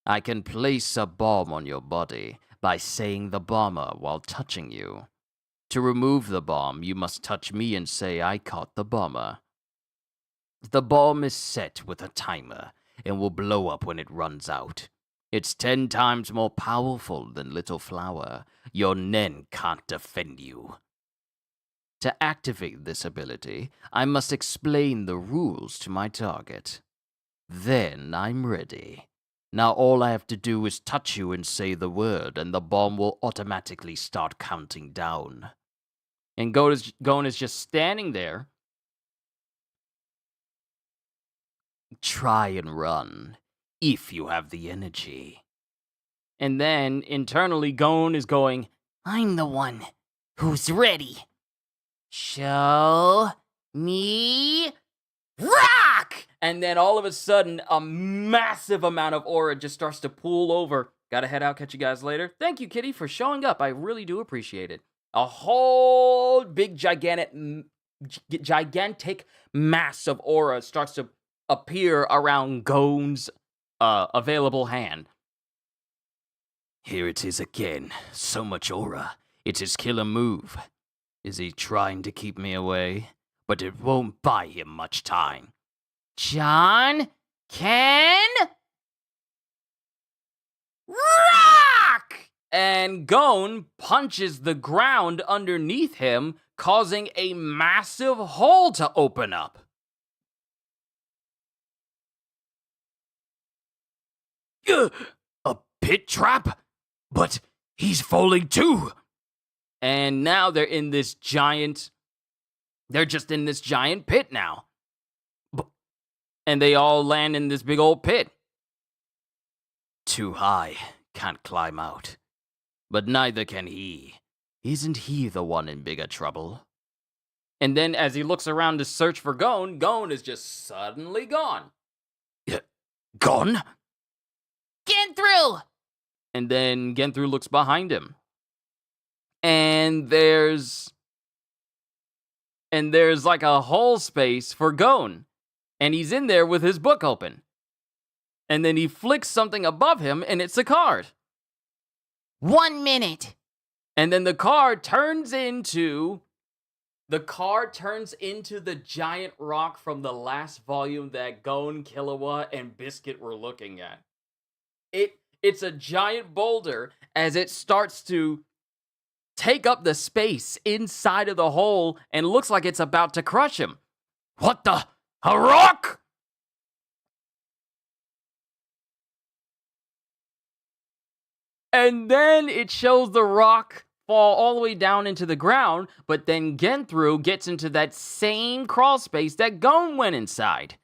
I can place a bomb on your body by saying the bomber while touching you. To remove the bomb, you must touch me and say I caught the bomber. The bomb is set with a timer and will blow up when it runs out. It's 10 times more powerful than Little Flower. Your Nen can't defend you. To activate this ability, I must explain the rules to my target. Then I'm ready. Now all I have to do is touch you and say the word, and the bomb will automatically start counting down. And Gon is just standing there. Try and run, if you have the energy. And then, internally, Gon is going, I'm the one who's ready. Show me rock! And then all of a sudden, a massive amount of aura just starts to pool over. Gotta head out, catch you guys later. Thank you, Kitty, for showing up. I really do appreciate it. A whole big, gigantic mass of aura starts to appear around Gon's available hand. Here it is again. So much aura. It's his killer move. Is he trying to keep me away? But it won't buy him much time. John can rock! And Gon punches the ground underneath him, causing a massive hole to open up. A pit trap? But he's falling too. And now they're just in this giant pit now. And they all land in this big old pit. Too high, can't climb out. But neither can he. Isn't he the one in bigger trouble? And then as he looks around to search for Gon, Gon is just suddenly gone. Gone? Genthru! And then Genthru looks behind him. And there's like a whole space for Gon. And he's in there with his book open. And then he flicks something above him, and it's a card. 1 minute. And then the card turns into the giant rock from the last volume that Gon, Killua, and Biscuit were looking at. It's a giant boulder as it starts to take up the space inside of the hole and looks like it's about to crush him. What the? A rock? And then it shows the rock fall all the way down into the ground, but then Genthru gets into that same crawl space that Gon went inside.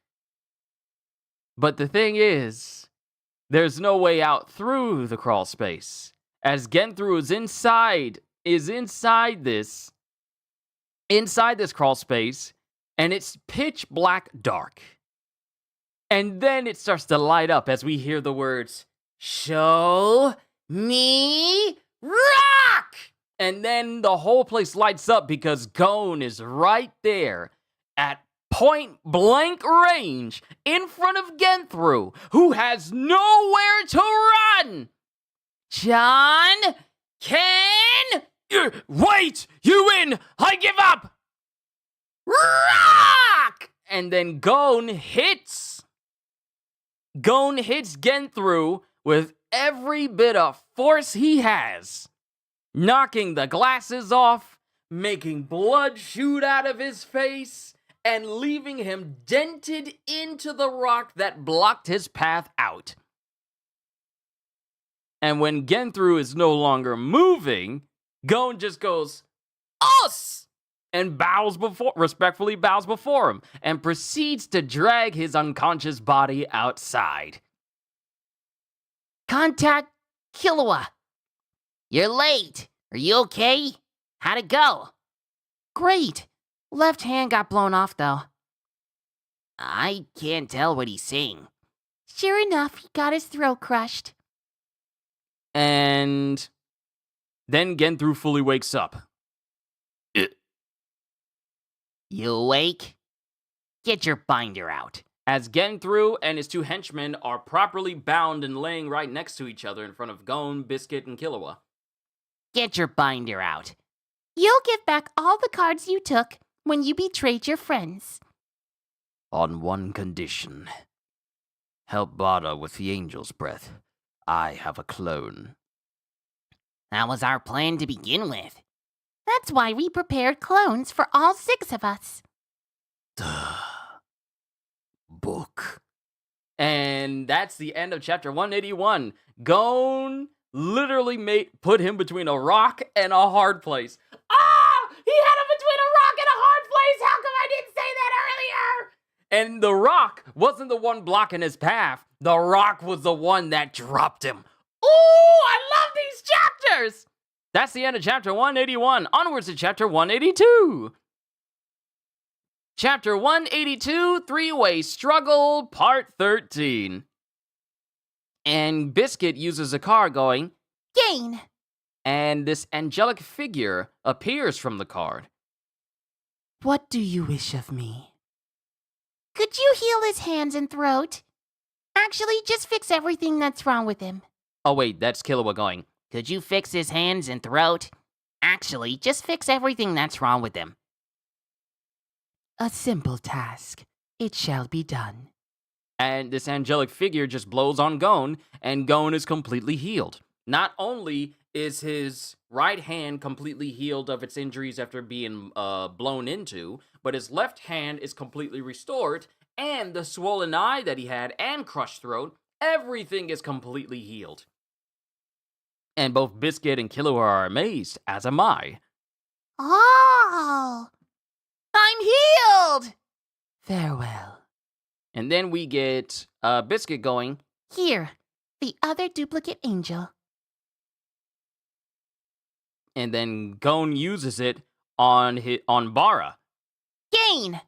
But the thing is, there's no way out through the crawl space, as Genthru is inside this crawl space, and it's pitch black dark. And then it starts to light up as we hear the words, "Show me rock!" And then the whole place lights up because Gon is right there at point blank range in front of Genthru, who has nowhere to run. John, Ken, wait! You win! I give up! Rock! And then Gon hits Genthru with every bit of force he has, knocking the glasses off, making blood shoot out of his face, and leaving him dented into the rock that blocked his path out. And when Genthru is no longer moving, Gon just goes, "Us!" and respectfully bows before him, and proceeds to drag his unconscious body outside. Contact Killua. You're late. Are you okay? How'd it go? Great. Left hand got blown off, though. I can't tell what he's saying. Sure enough, he got his throat crushed. And then Genthru fully wakes up. You awake? Get your binder out. As Genthru and his two henchmen are properly bound and laying right next to each other in front of Gon, Biscuit, and Killua. Get your binder out. You'll give back all the cards you took when you betrayed your friends. On one condition. Help Bada with the angel's breath. I have a clone. That was our plan to begin with. That's why we prepared clones for all 6 of us. Book. And that's the end of chapter 181. Gon literally put him between a rock and a hard place. Ah! He had him between a rock and a hard place! How come I didn't say that earlier? And the rock wasn't the one blocking his path. The rock was the one that dropped him. Ooh, I love these chapters! That's the end of chapter 181. Onwards to chapter 182. Chapter 182, Three-Way Struggle, Part 13. And Biscuit uses a card going, Gain. And this angelic figure appears from the card. What do you wish of me? Could you heal his hands and throat? Actually, just fix everything that's wrong with him. Oh wait, that's Killua going, Could you fix his hands and throat? Actually, just fix everything that's wrong with him. A simple task. It shall be done. And this angelic figure just blows on Gon, and Gon is completely healed. Not only is his right hand completely healed of its injuries after being blown into, but his left hand is completely restored, and the swollen eye that he had and crushed throat, everything is completely healed. And both Biscuit and Killua are amazed, as am I. Oh! I'm healed! Farewell. And then we get Biscuit going, Here, the other duplicate angel. and then Gon uses it on Bara. Gain!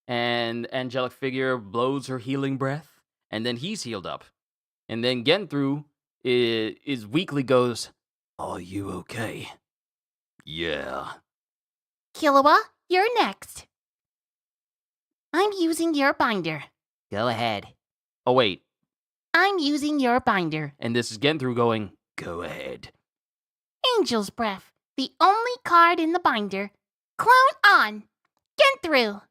And angelic figure blows her healing breath, and then he's healed up. And then Genthru is weakly goes, "Are you okay?" "Yeah." Killua, you're next. I'm using your binder. Go ahead. Oh wait, I'm using your binder. and this is Genthru going, "Go ahead." Angel's Breath, the only card in the binder. Clone on. Get through.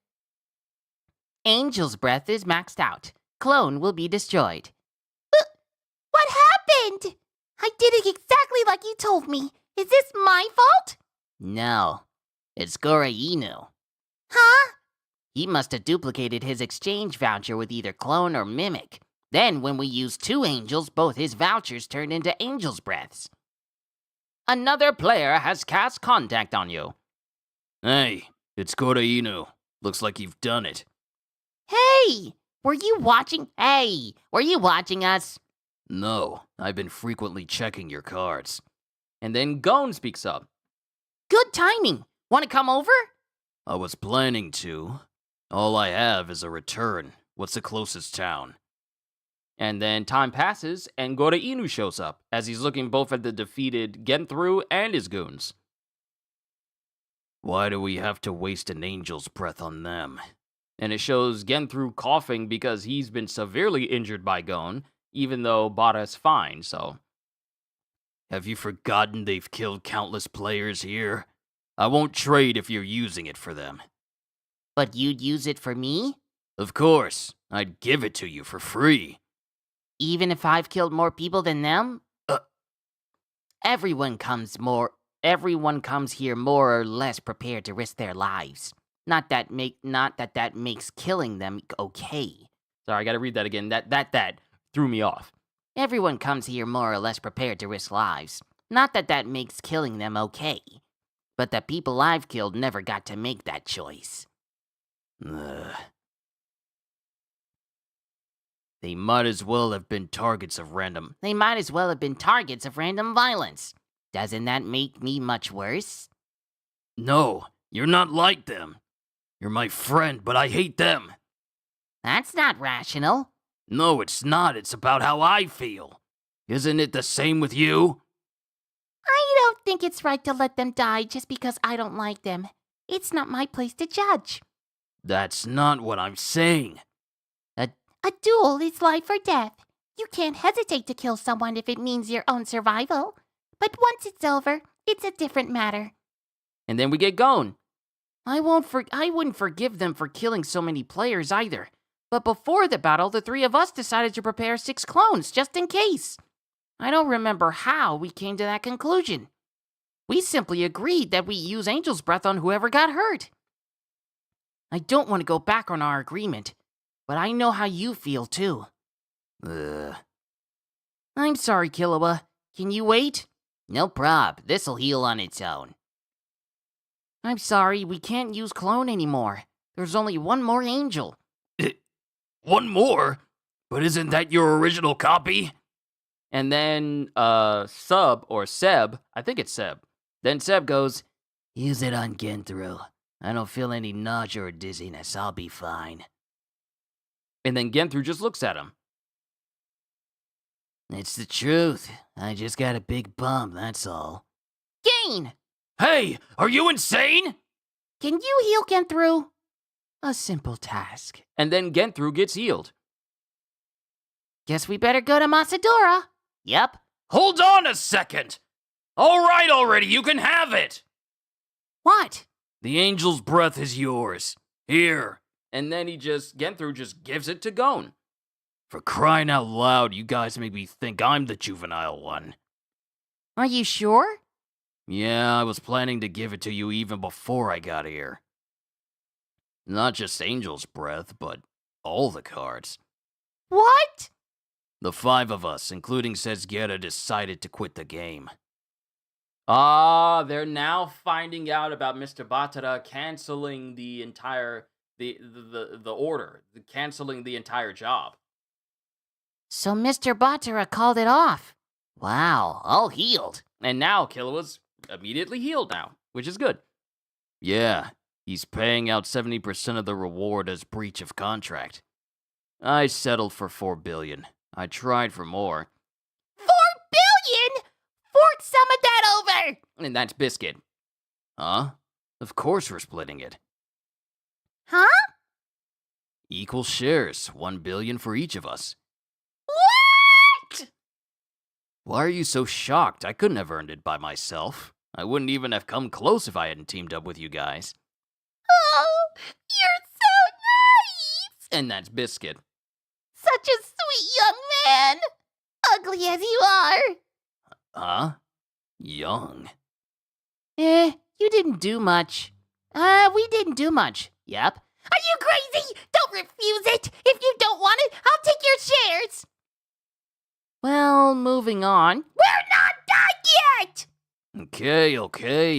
Angel's Breath is maxed out. Clone will be destroyed. What happened? I did it exactly like you told me. Is this my fault? No, it's Gora Inu. Huh? He must have duplicated his exchange voucher with either clone or mimic. Then, when we used 2 angels, both his vouchers turned into angel's breaths. Another player has cast contact on you. Hey, it's Inu. Looks like you've done it. Hey! Were you watching us? No, I've been frequently checking your cards. And then Gon speaks up. Good timing. Want to come over? I was planning to. All I have is a return. What's the closest town? And then time passes, and Inu shows up, as he's looking both at the defeated Genthru and his goons. Why do we have to waste an angel's breath on them? And it shows Genthru coughing because he's been severely injured by Gon, even though Bada's fine, so... Have you forgotten they've killed countless players here? I won't trade if you're using it for them. But you'd use it for me? Of course, I'd give it to you for free. Even if I've killed more people than them? Everyone comes here more or less prepared to risk their lives. Not that makes killing them okay. Sorry, I gotta read that again. That threw me off. Everyone comes here more or less prepared to risk lives. Not that makes killing them okay. But the people I've killed never got to make that choice. They might as well have been targets of random violence. Doesn't that make me much worse? No, you're not like them. You're my friend, but I hate them. That's not rational. No, it's not. It's about how I feel. Isn't it the same with you? I don't think it's right to let them die just because I don't like them. It's not my place to judge. That's not what I'm saying. A duel is life or death. You can't hesitate to kill someone if it means your own survival. But once it's over, it's a different matter. And then we get Gon. I wouldn't forgive them for killing so many players either. But before the battle, the three of us decided to prepare 6 clones, just in case. I don't remember how we came to that conclusion. We simply agreed that we use Angel's Breath on whoever got hurt. I don't want to go back on our agreement, but I know how you feel too. I'm sorry, Killua. Can you wait? No prob. This'll heal on its own. I'm sorry, we can't use clone anymore. There's only one more angel. One more? But isn't that your original copy? And then, Seb, I think it's Seb. Then Seb goes, use it on Genthru. I don't feel any nausea or dizziness. I'll be fine. And then Genthru just looks at him. It's the truth. I just got a big bump, that's all. Gain! Hey, are you insane? Can you heal Genthru? A simple task. And then Genthru gets healed. Guess we better go to Masadora. Yep. Hold on a second! All right already, you can have it! What? The angel's breath is yours. Here. And then Genthru just gives it to Gon. For crying out loud, you guys make me think I'm the juvenile one. Are you sure? Yeah, I was planning to give it to you even before I got here. Not just Angel's Breath, but all the cards. What? The 5 of us, including Sezgera, decided to quit the game. They're now finding out about Mr. Batara canceling the entire the order, canceling the entire job. So Mr. Batara called it off. Wow, all healed. And now Killua's immediately healed now, which is good. Yeah, he's paying out 70% of the reward as breach of contract. I settled for 4 billion. I tried for more. 4 billion? Fork some of that over! And that's Biscuit. Huh? Of course we're splitting it. Huh? Equal shares, 1 billion for each of us. What? Why are you so shocked? I couldn't have earned it by myself. I wouldn't even have come close if I hadn't teamed up with you guys. Oh, you're so nice! And that's Biscuit. Such a sweet young man! Ugly as you are! Huh? Young? You didn't do much. We didn't do much. Yep. Are you crazy? Don't refuse it! If you don't want it, I'll take your shares! Well, moving on. We're not done yet! Okay,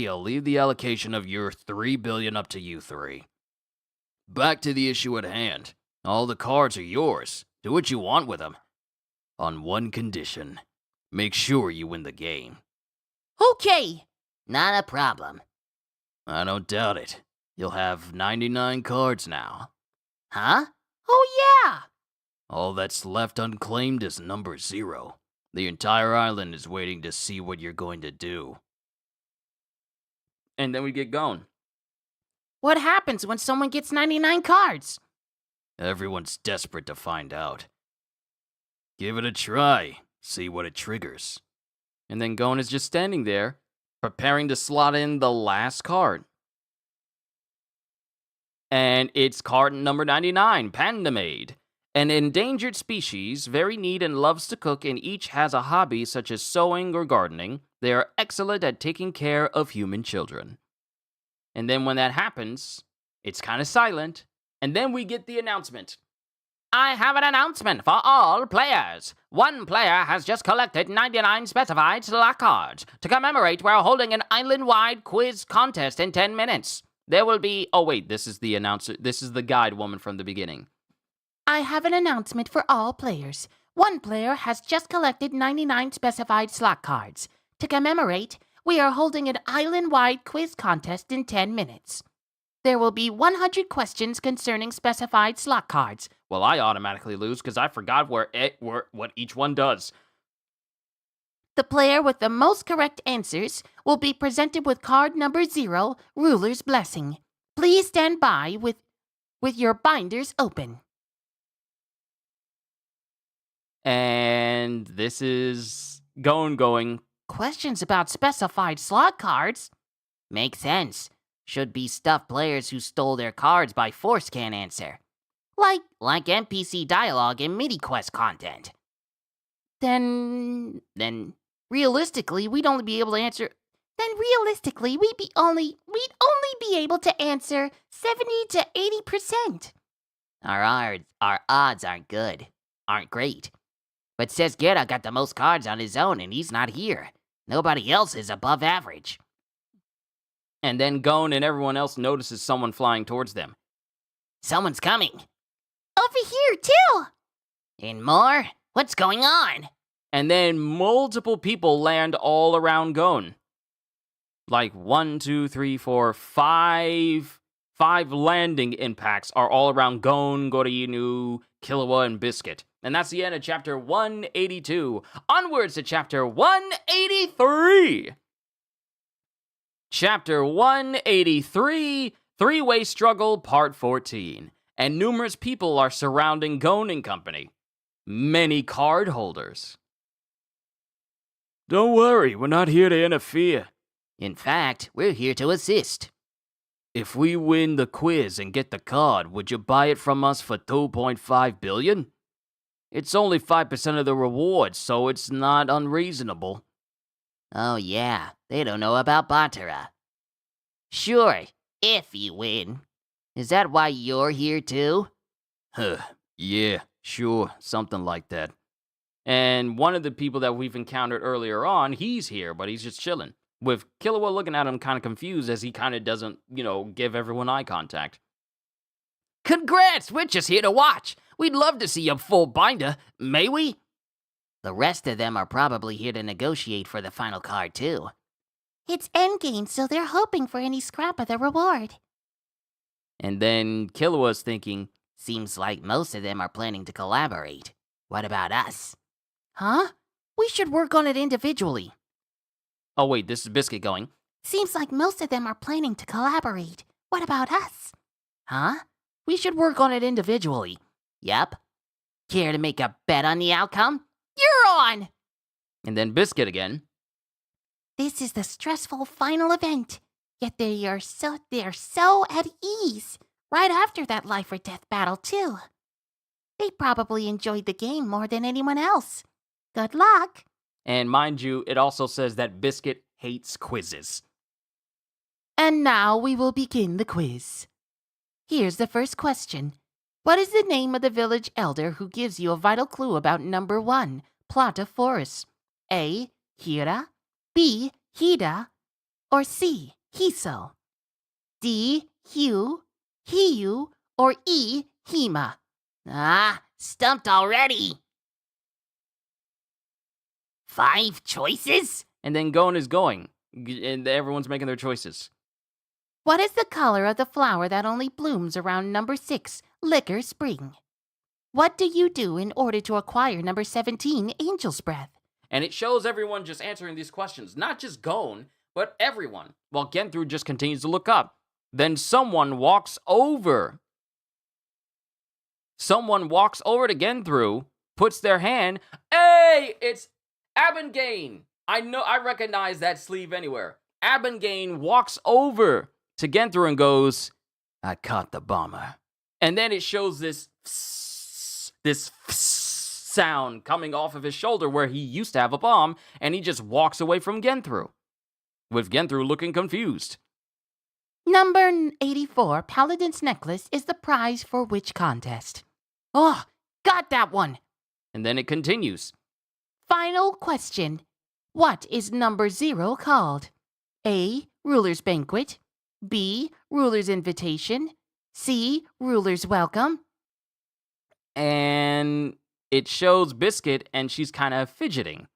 I'll leave the allocation of your 3 billion up to you three. Back to the issue at hand. All the cards are yours. Do what you want with them. On one condition. Make sure you win the game. Okay, not a problem. I don't doubt it. You'll have 99 cards now. Huh? Oh yeah! All that's left unclaimed is number 0. The entire island is waiting to see what you're going to do. And then we get going. What happens when someone gets 99 cards? Everyone's desperate to find out. Give it a try. See what it triggers. And then Gon is just standing there, preparing to slot in the last card. And it's card number 99, Panda Maid. An endangered species, very neat and loves to cook, and each has a hobby such as sewing or gardening. They are excellent at taking care of human children. And then when that happens, it's kind of silent, and then we get the announcement. I have an announcement for all players. One player has just collected 99 specified slot cards. To commemorate, we're holding an island-wide quiz contest in 10 minutes. There will be... Oh, wait, this is the announcer. This is the guide woman from the beginning. I have an announcement for all players. One player has just collected 99 specified slot cards. To commemorate, we are holding an island-wide quiz contest in 10 minutes. There will be 100 questions concerning specified slot cards. Well, I automatically lose because I forgot what each one does. The player with the most correct answers will be presented with card number 0, Ruler's Blessing. Please stand by with your binders open. And this is going. Questions about specified slot cards? Makes sense. Should be stuff players who stole their cards by force can't answer. Like NPC dialogue and MiniQuest content. Then realistically, we'd only be able to answer. Then realistically, we'd only be able to answer 70 to 80%. Our odds aren't great. But Sesgera got the most cards on his own, and he's not here. Nobody else is above average. And then Gon and everyone else notices someone flying towards them. Someone's coming. Over here, too! And more? What's going on? And then multiple people land all around Gon. Like 1, 2, 3, 4, 5 landing impacts are all around Gon, Gorinu, Killua, and Biscuit. And that's the end of chapter 182. Onwards to chapter 183. Chapter 183, Three-Way Struggle, Part 14. And numerous people are surrounding Gon and company. Many card holders. Don't worry, we're not here to interfere. In fact, we're here to assist. If we win the quiz and get the card, would you buy it from us for 2.5 billion? It's only 5% of the reward, so it's not unreasonable. Oh yeah, they don't know about Batara. Sure, if you win. Is that why you're here too? Yeah, sure, something like that. And one of the people that we've encountered earlier on, he's here, but he's just chilling. With Killua looking at him kind of confused as he kind of doesn't, give everyone eye contact. Congrats, we're just here to watch. We'd love to see a full binder, may we? The rest of them are probably here to negotiate for the final card, too. It's endgame, so they're hoping for any scrap of the reward. And then Killua's thinking, seems like most of them are planning to collaborate. What about us? Huh? We should work on it individually. Oh wait, this is Biscuit going. Seems like most of them are planning to collaborate. What about us? Huh? We should work on it individually. Yep. Care to make a bet on the outcome? You're on! And then Biscuit again. This is the stressful final event. Yet they're so at ease. Right after that life or death battle, too. They probably enjoyed the game more than anyone else. Good luck. And mind you, it also says that Biscuit hates quizzes. And now we will begin the quiz. Here's the first question. What is the name of the village elder who gives you a vital clue about number 1, plot of forest? A. Hira. B. Hida, or C. Hiso? D. Hyu, Hiyu, or E. Hima? Ah, stumped already. 5 choices? And then Gon is going, and everyone's making their choices. What is the color of the flower that only blooms around number 6, Liquor Spring? What do you do in order to acquire number 17, Angel's Breath? And it shows everyone just answering these questions, not just Gon, but everyone, while Genthru just continues to look up. Then someone walks over. Someone walks over to Genthru, puts their hand. Hey, it's Abengane. I recognize that sleeve anywhere. Abengane walks over to Genthru and goes, I caught the bomber. And then it shows this sound coming off of his shoulder where he used to have a bomb, and he just walks away from Genthru, with Genthru looking confused. Number 84, Paladin's Necklace, is the prize for which contest? Oh, got that one. And then it continues. Final question. What is number 0 called? A. Ruler's Banquet. B. Ruler's Invitation. C. Ruler's Welcome. And it shows Biscuit, and she's kind of fidgeting.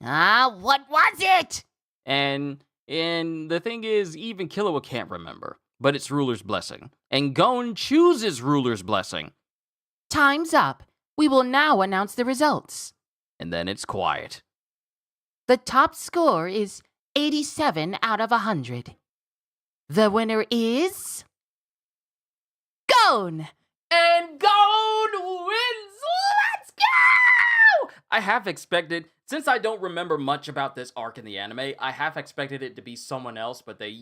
What was it? And the thing is, even Killua can't remember, but it's Ruler's Blessing. And Gon chooses Ruler's Blessing. Time's up. We will now announce the results. And then it's quiet. The top score is 87 out of 100. The winner is... Gon! And Gon wins! Let's go! I half expected, since I don't remember much about this arc in the anime, I half expected it to be someone else, but they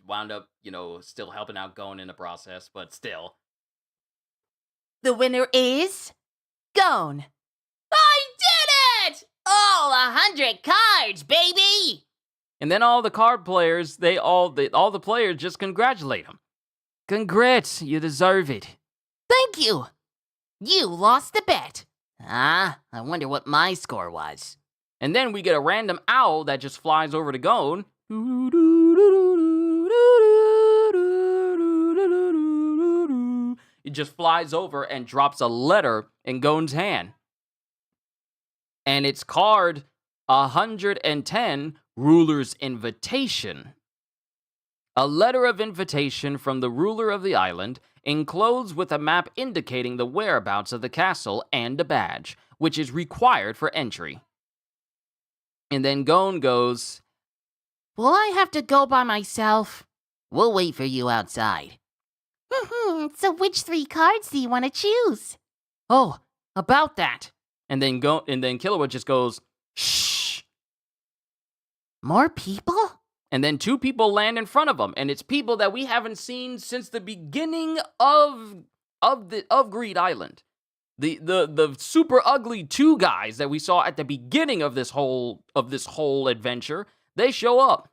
wound up, still helping out Gon in the process, but still. The winner is... Gon! I did it! All 100 cards, baby! And then all the card players, all the players just congratulate him. Congrats, you deserve it. Thank you. You lost the bet. I wonder what my score was. And then we get a random owl that just flies over to Gon. It just flies over and drops a letter in Gon's hand. And it's card 110, Ruler's Invitation. A letter of invitation from the ruler of the island, enclosed with a map indicating the whereabouts of the castle and a badge, which is required for entry. And then Gon goes, Will I have to go by myself? We'll wait for you outside. So which 3 cards do you want to choose? Oh, about that. And then Killua just goes, shh. More people? And then 2 people land in front of him, and it's people that we haven't seen since the beginning of Greed Island. The super ugly 2 guys that we saw at the beginning of this whole adventure, they show up.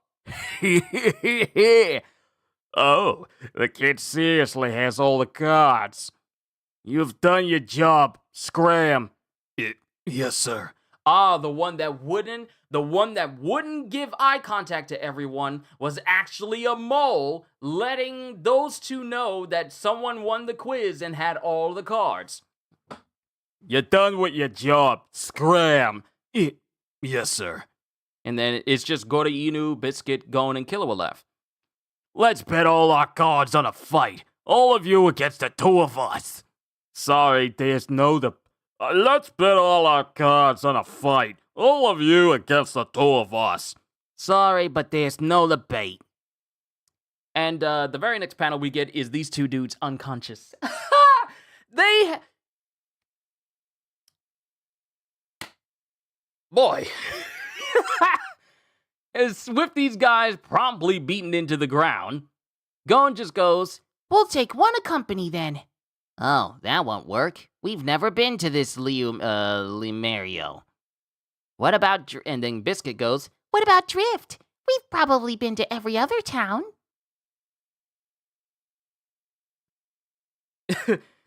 Oh, the kid seriously has all the cards. You've done your job, Scram. Yes, sir. The one that wouldn't give eye contact to everyone was actually a mole, letting those 2 know that someone won the quiz and had all the cards. You're done with your job, Scram. Yes, sir. And then it's just Gora Inu, Biscuit, Gon, and Killua left. Let's bet all our cards on a fight. All of you against the 2 of us. Sorry, there's no the... let's bet all our cards on a fight. All of you against the 2 of us. Sorry, but there's no debate. And the very next panel we get is these 2 dudes unconscious. Boy. As with these guys promptly beaten into the ground, Gon just goes, We'll take one accompany then. Oh, that won't work. We've never been to this Limerio. What about... And then Biscuit goes, What about Drift? We've probably been to every other town.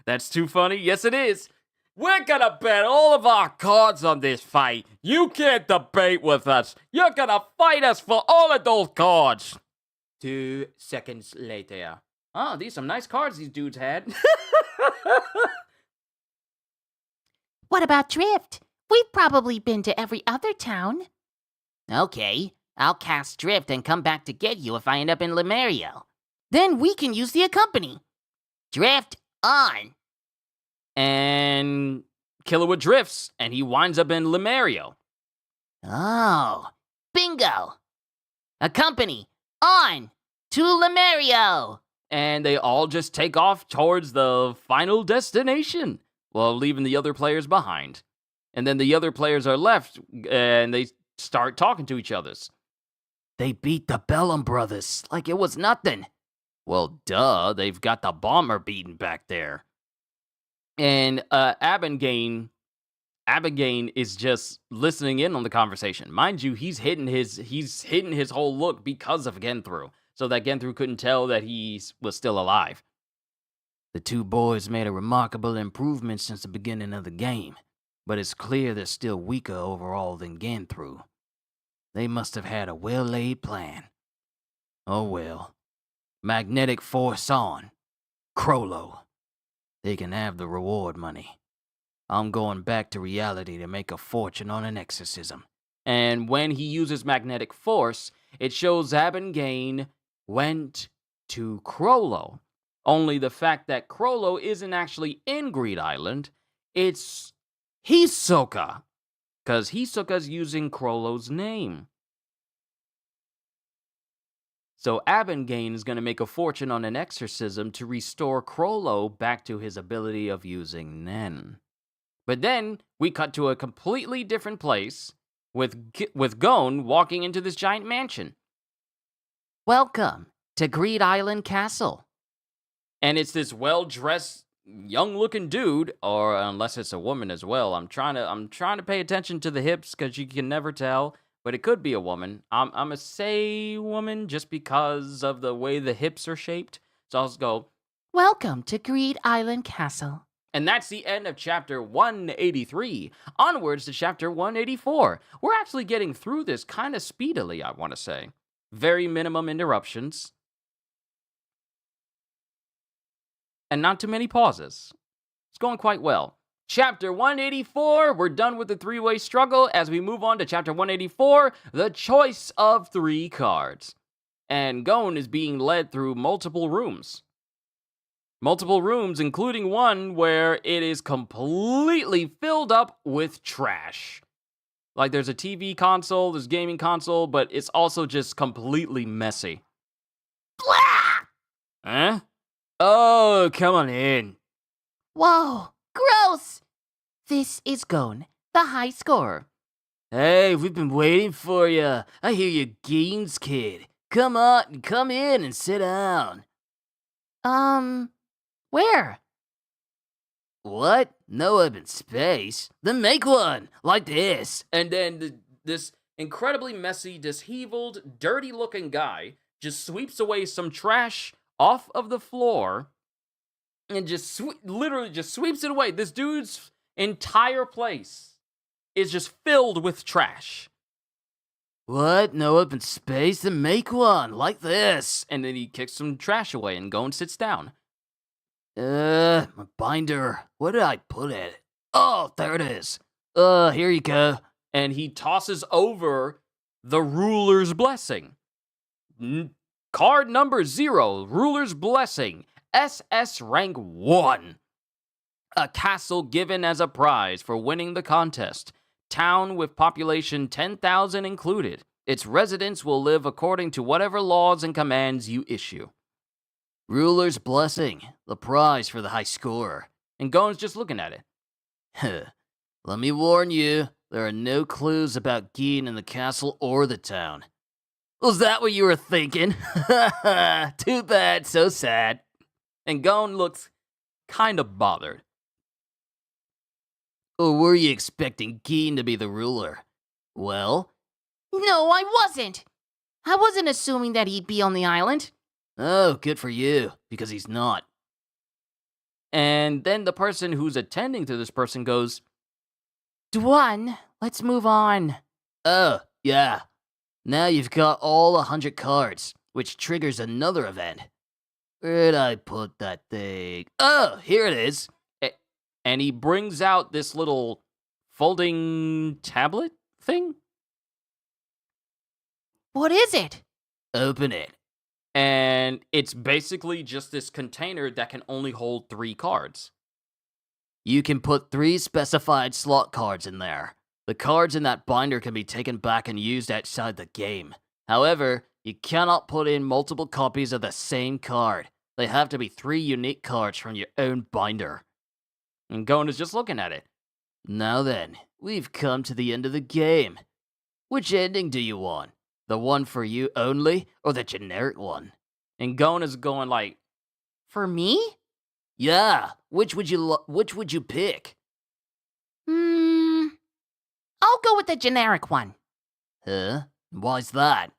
That's too funny. Yes, it is. We're gonna bet all of our cards on this fight. You can't debate with us. You're gonna fight us for all of those cards. 2 seconds later. Oh, these some nice cards these dudes had. What about Drift? We've probably been to every other town. Okay, I'll cast Drift and come back to get you if I end up in Lemurio. Then we can use the Accompany. Drift on. And Killua drifts, and he winds up in Lemurio. Oh, bingo. Accompany on to Lemurio. And they all just take off towards the final destination, while leaving the other players behind. And then the other players are left, and they start talking to each other. They beat the Bellum brothers like it was nothing. Well, duh, they've got the bomber beaten back there. And Abengane is just listening in on the conversation. Mind you, he's hidden his whole look because of Genthru, so that Genthru couldn't tell that he was still alive. The two boys made a remarkable improvement since the beginning of the game, but it's clear they're still weaker overall than Genthru. They must have had a well-laid plan. Oh well. Magnetic force on. Crollo. They can have the reward money. I'm going back to reality to make a fortune on an exorcism. And when he uses magnetic force, it shows Abengane went to Crollo. Only the fact that Crollo isn't actually in Greed Island, it's Hisoka. Because Hisoka's using Crollo's name. So Abengane is going to make a fortune on an exorcism to restore Crollo back to his ability of using Nen. But then we cut to a completely different place with Gon walking into this giant mansion. Welcome to Greed Island Castle. And it's this well-dressed, young-looking dude, or unless it's a woman as well. I'm trying to pay attention to the hips because you can never tell. But it could be a woman. I'm gonna say woman just because of the way the hips are shaped. So I'll just go, Welcome to Greed Island Castle. and that's the end of chapter 183. Onwards to chapter 184. We're actually getting through this kind of speedily, I want to say. Very minimum interruptions. And not too many pauses. It's going quite well. Chapter 184, we're done with the three-way struggle as we move on to chapter 184, the choice of 3 cards. And Gon is being led through multiple rooms. Multiple rooms, including one where it is completely filled up with trash. Like there's a TV console, there's a gaming console, but it's also just completely messy. Blah! Huh? Oh, come on in. Whoa, gross! This is Gon, the high scorer. Hey, we've been waiting for you. I hear you're Gaines kid. Come on, come in and sit down. Where? What? No open space? Then make one, like this. And then this incredibly messy, disheveled, dirty-looking guy just sweeps away some trash off of the floor and just literally just sweeps it away. This dude's entire place is just filled with trash. What? No open space? Then make one, like this. And then he kicks some trash away and goes and sits down. My binder. Where did I put it? Oh, there it is. Here you go. And he tosses over the Ruler's Blessing. Card number 0, Ruler's Blessing, SS rank 1. A castle given as a prize for winning the contest. Town with population 10,000 included. Its residents will live according to whatever laws and commands you issue. Ruler's Blessing, the prize for the high scorer. And Gon's just looking at it. Huh. Let me warn you, there are no clues about Geen in the castle or the town. Was that what you were thinking? Too bad, so sad. And Gon looks kind of bothered. Or were you expecting Geen to be the ruler? Well? No, I wasn't. I wasn't assuming that he'd be on the island. Oh, good for you, because he's not. And then the person who's attending to this person goes, Dwan, let's move on. Oh, yeah. Now you've got all 100 cards, which triggers another event. Where'd I put that thing? Oh, here it is. and he brings out this little folding tablet thing. What is it? Open it. And it's basically just this container that can only hold 3 cards. You can put 3 specified slot cards in there. The cards in that binder can be taken back and used outside the game. However, you cannot put in multiple copies of the same card. They have to be 3 unique cards from your own binder. And Gon is just looking at it. Now then, we've come to the end of the game. Which ending do you want? The one for you only, or the generic one? And Gon is going like, For me? Yeah, which would you pick? I'll go with the generic one. Huh? Why's that?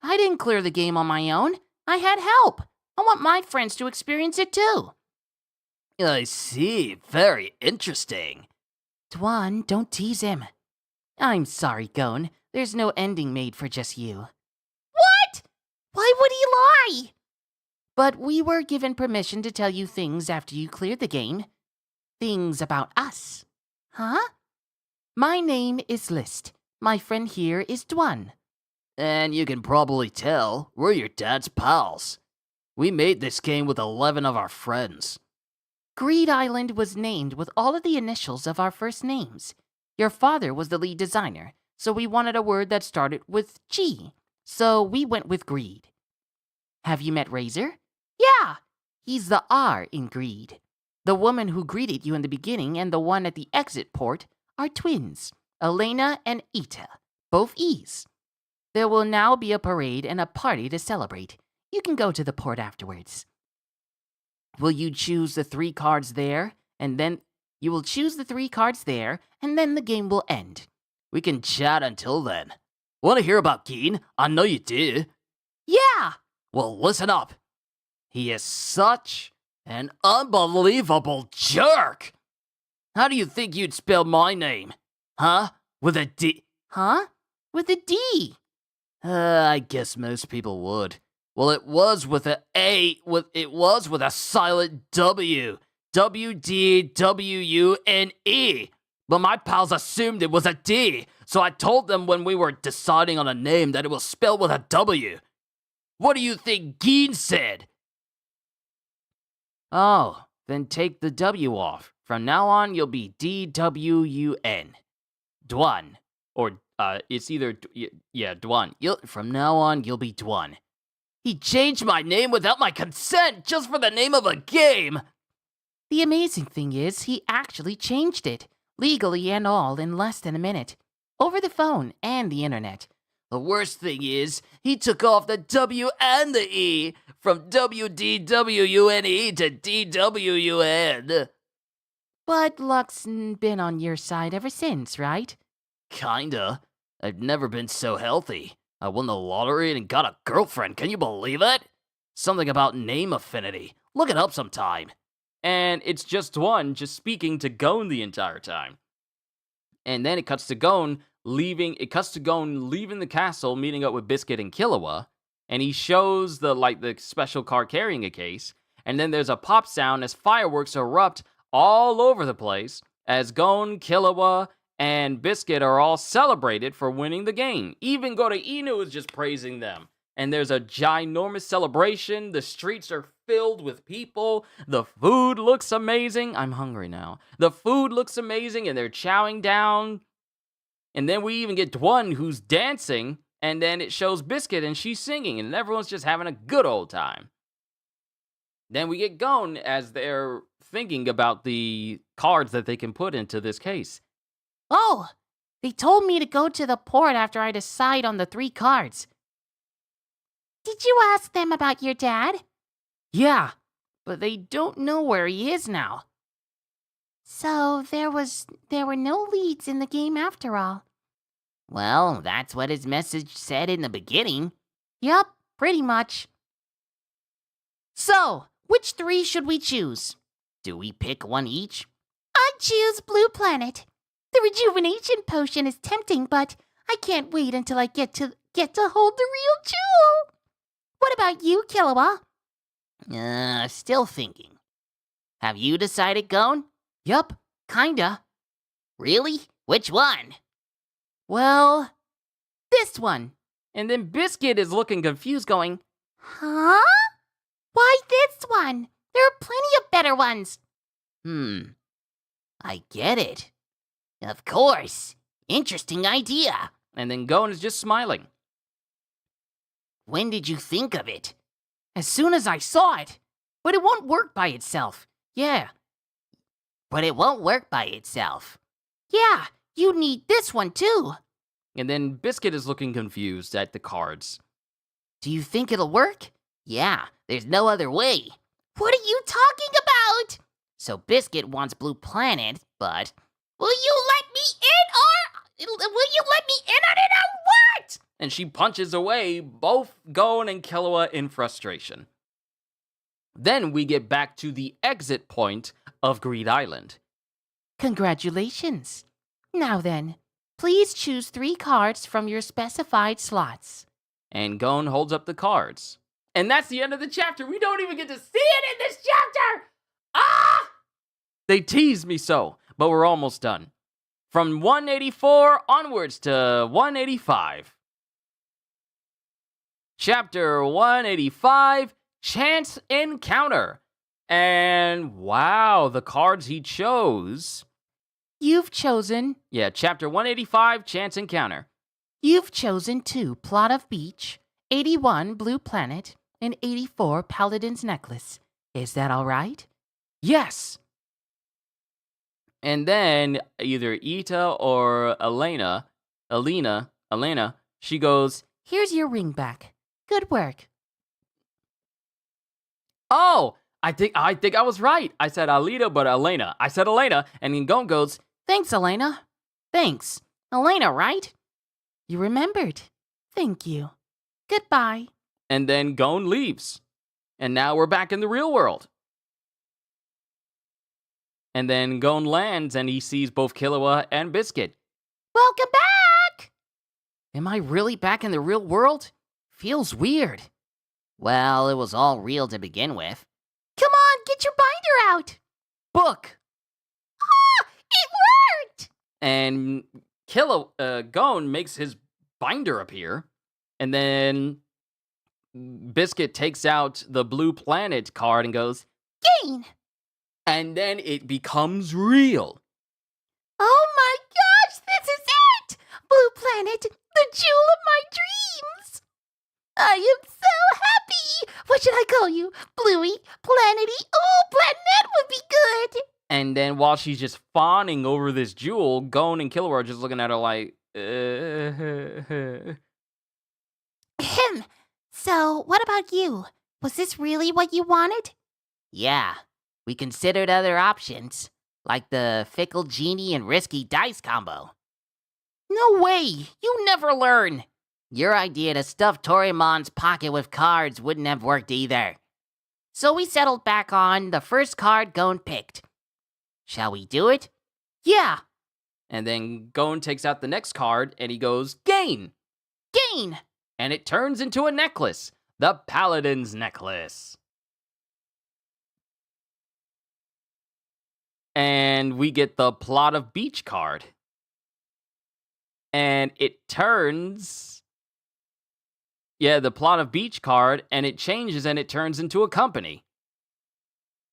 I didn't clear the game on my own. I had help. I want my friends to experience it too. I see. Very interesting. Dwan, don't tease him. I'm sorry, Gon. There's no ending made for just you. What? Why would he lie? But we were given permission to tell you things after you cleared the game. Things about us. Huh? My name is List. My friend here is Dwan. And you can probably tell, we're your dad's pals. We made this game with 11 of our friends. Greed Island was named with all of the initials of our first names. Your father was the lead designer, so we wanted a word that started with G. So we went with Greed. Have you met Razor? Yeah, he's the R in Greed. The woman who greeted you in the beginning and the one at the exit port are twins, Elena and Ita, both E's. There will now be a parade and a party to celebrate. You can go to the port afterwards. Will you choose the 3 cards there, and then you will choose the 3 cards there, and then the game will end. We can chat until then. Want to hear about Geen? I know you do. Yeah! Well, listen up. He is such an unbelievable jerk. How do you think you'd spell my name? Huh? With a D? Huh? With a D. I guess most people would. Well, it was with a A. It was with a silent W. W-D-W-U-N-E. But my pals assumed it was a D, so I told them when we were deciding on a name that it was spelled with a W. What do you think Geen said? oh, then take the W off. From now on, you'll be D-W-U-N. Dwan. Or, it's either, Dwan. From now on, you'll be Dwan. He changed my name without my consent just for the name of a game. The amazing thing is, he actually changed it, legally and all, in less than a minute. Over the phone and the internet. The worst thing is, he took off the W and the E from W-D-W-U-N-E to D-W-U-N. But luck's been on your side ever since, right? Kinda. I've never been so healthy. I won the lottery and got a girlfriend, can you believe it? Something about name affinity. Look it up sometime. And it's just Dwan just speaking to Gon the entire time. And then it cuts to Gon leaving the castle, meeting up with Biscuit and Killua, and he shows the special card carrying a case, and then there's a pop sound as fireworks erupt all over the place as Gon, Killua, and Biscuit are all celebrated for winning the game. Even Gota Inu is just praising them. And there's a ginormous celebration. The streets are filled with people. The food looks amazing. I'm hungry now. The food looks amazing, and they're chowing down. And then we even get Dwan, who's dancing, and then it shows Biscuit, and she's singing, and everyone's just having a good old time. Then we get Gon as they're thinking about the cards that they can put into this case. Oh, they told me to go to the port after I decide on the 3 cards. Did you ask them about your dad? Yeah, but they don't know where he is now. So there were no leads in the game after all. Well, that's what his message said in the beginning. Yup, pretty much. So, which 3 should we choose? Do we pick one each? I choose Blue Planet. The rejuvenation potion is tempting, but I can't wait until I get to hold the real jewel. What about you, Killua? Still thinking. Have you decided, Gon? Yup, kinda. Really? Which one? Well, this one. And then Biscuit is looking confused, going, Huh? Why this one? There are plenty of better ones. I get it. Of course. Interesting idea. and then Gon is just smiling. When did you think of it? As soon as I saw it. But it won't work by itself. Yeah. But it won't work by itself. Yeah, you need this one too. And then Biscuit is looking confused at the cards. Do you think it'll work? Yeah, there's no other way. What are you talking about? So Biscuit wants Blue Planet, but... Will you let me in or what? And she punches away both Gon and Killua in frustration. Then we get back to the exit point of Greed Island. Congratulations. Now then, please choose 3 cards from your specified slots. And Gon holds up the cards. And that's the end of the chapter. We don't even get to see it in this chapter! Ah! They teased me so, but we're almost done. From 184 onwards to 185. Chapter 185, Chance Encounter. And wow, the cards he chose. You've chosen Chapter 185, Chance Encounter. You've chosen 2 Plot of Beach, 81 Blue Planet, and 84 Paladin's Necklace. Is that all right? Yes. And then either Ita or Elena, she goes, Here's your ring back. Good work. oh, I think I was right. I said Alita, but Elena. I said Elena, and then Gon goes, Thanks, Elena. Thanks. Elena, right? You remembered. Thank you. Goodbye. and then Gon leaves. And now we're back in the real world. And then Gon lands and he sees both Killua and Biscuit. Welcome back! Am I really back in the real world? Feels weird. Well, it was all real to begin with. Come on, get your binder out. Book! It worked! And Gon makes his binder appear. And then Biscuit takes out the Blue Planet card and goes, Gain! and then it becomes real. Oh my gosh, this is it! Blue Planet, the jewel of my dreams! I am so happy! What should I call you? Bluey? Planety? Oh, Planet would be good! And then while she's just fawning over this jewel, Gon and Killua are just looking at her like, Ahem. So, what about you? Was this really what you wanted? Yeah, we considered other options, like the Fickle Genie and Risky Dice combo. No way! You never learn! Your idea to stuff Torimon's pocket with cards wouldn't have worked either. So we settled back on the first card Gon picked. Shall we do it? Yeah, And then Gon takes out the next card and he goes, Gain! gain! And it turns into a necklace, the Paladin's Necklace. And we get the Plot of Beach card. And it turns... the Plot of Beach card, and it changes and it turns into a company.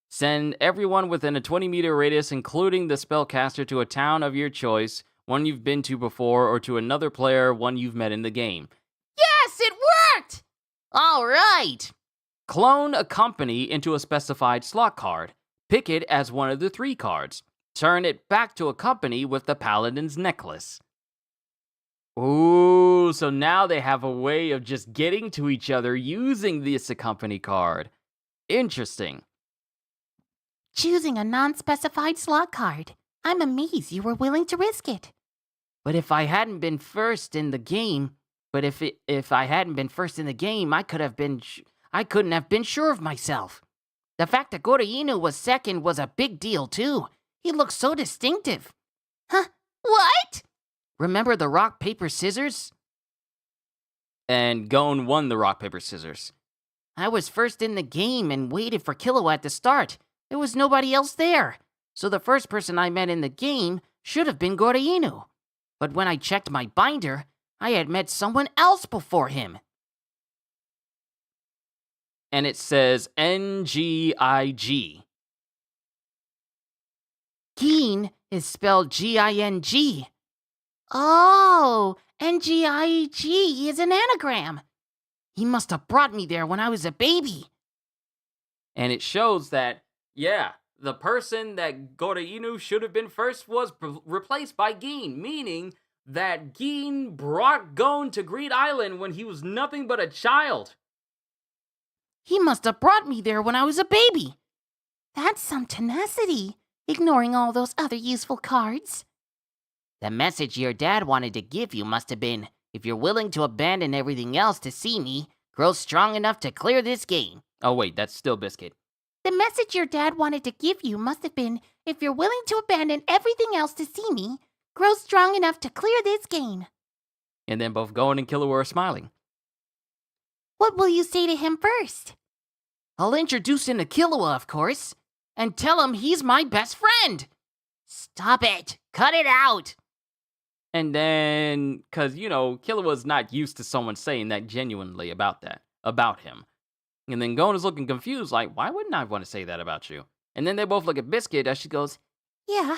Send everyone within a 20-meter radius, including the spellcaster, to a town of your choice, one you've been to before, or to another player, one you've met in the game. Yes, it worked! All right! Clone a company into a specified slot card. Pick it as one of the 3 cards. Turn it back to a company with the Paladin's Necklace. Ooh, so now they have a way of just getting to each other using this company card. Interesting. Choosing a non-specified slot card. I'm amazed you were willing to risk it. But if I hadn't been first in the game, I couldn't have been sure of myself. The fact that Gorayinu was second was a big deal, too. He looked so distinctive. Huh? What? Remember the rock, paper, scissors? And Gon won the rock, paper, scissors. I was first in the game and waited for Killua at the start. There was nobody else there. So the first person I met in the game should have been Gorayinu. But when I checked my binder, I had met someone else before him. And it says Ngig. Gin is spelled G-I-N-G. Oh, Ngig is an anagram. He must have brought me there when I was a baby. And it shows that, yeah, the person that Gorayinu should have been first was replaced by Gin, meaning that Gin brought Gon to Greed Island when he was nothing but a child. He must have brought me there when I was a baby. That's some tenacity, ignoring all those other useful cards. The message your dad wanted to give you must have been, if you're willing to abandon everything else to see me, grow strong enough to clear this game. Oh wait, that's still Biscuit. The message your dad wanted to give you must have been, if you're willing to abandon everything else to see me, grow strong enough to clear this game. And then both Gon and Killua are smiling. What will you say to him first? I'll introduce him to Killua, of course, and tell him he's my best friend. Stop it! Cut it out! And then, because, Killua's not used to someone saying that genuinely about him. And then Gon is looking confused, like, why wouldn't I want to say that about you? And then they both look at Biscuit as she goes, Yeah,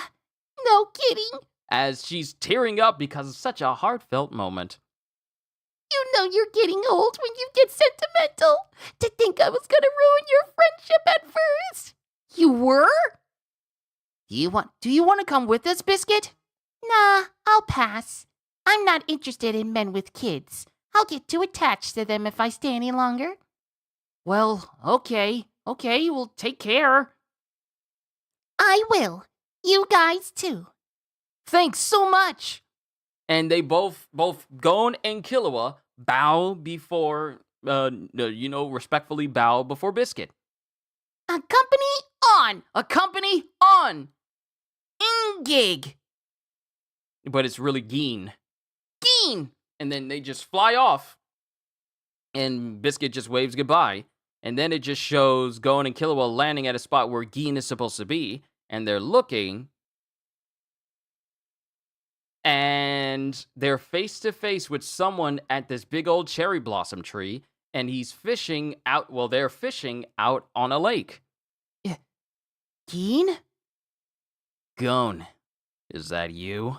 no kidding. As she's tearing up because of such a heartfelt moment. You know you're getting old when you get sentimental. To think I was gonna ruin your friendship at first. You were? Do you want to come with us, Biscuit? Nah, I'll pass. I'm not interested in men with kids. I'll get too attached to them if I stay any longer. Well, okay, we'll take care. I will. You guys too. Thanks so much. And they both Gon and Killua bow before, respectfully bow before Biscuit. Accompany on. Ingig. But it's really Gin. Gin. And then they just fly off. And Biscuit just waves goodbye. And then it just shows Gon and Killua landing at a spot where Gin is supposed to be. And they're looking. And they're face to face with someone at this big old cherry blossom tree. And he's fishing out. Well, they're fishing out on a lake. Gin? Gon, is that you?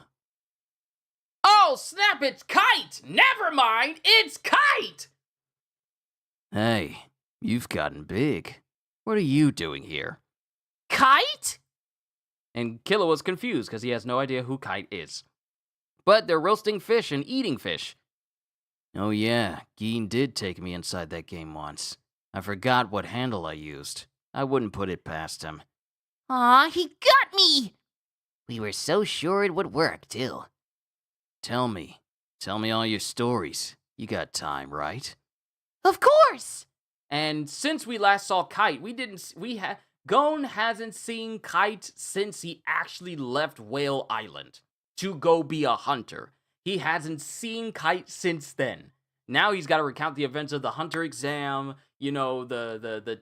Oh, snap, it's Kite! Never mind, it's Kite! Hey, you've gotten big. What are you doing here? Kite? And Killua's confused because he has no idea who Kite is. But they're roasting fish and eating fish. Oh yeah, Gin did take me inside that game once. I forgot what handle I used. I wouldn't put it past him. Aw, he got me! We were so sure it would work, too. Tell me all your stories. You got time, right? Of course! And since we last saw Kite, Gon hasn't seen Kite since he actually left Whale Island to go be a hunter. He hasn't seen Kite since then. Now he's got to recount the events of the hunter exam, the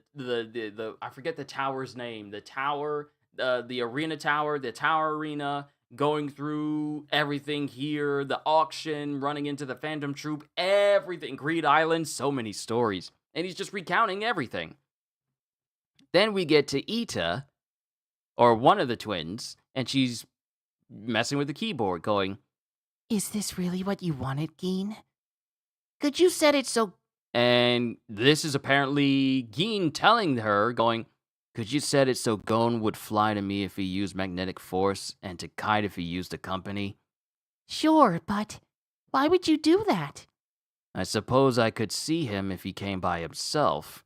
I forget the tower's name, the tower, the arena tower, the tower arena, going through everything here, the auction, running into the Phantom Troop, everything, Greed Island, so many stories. And he's just recounting everything. Then we get to Ita, or one of the twins, and she's messing with the keyboard, going, Is this really what you wanted, Gin? Could you said it so... And this is apparently Gin telling her, going, could you said it so Gon would fly to me if he used magnetic force, and to Kite if he used a company? Sure, but why would you do that? I suppose I could see him if he came by himself.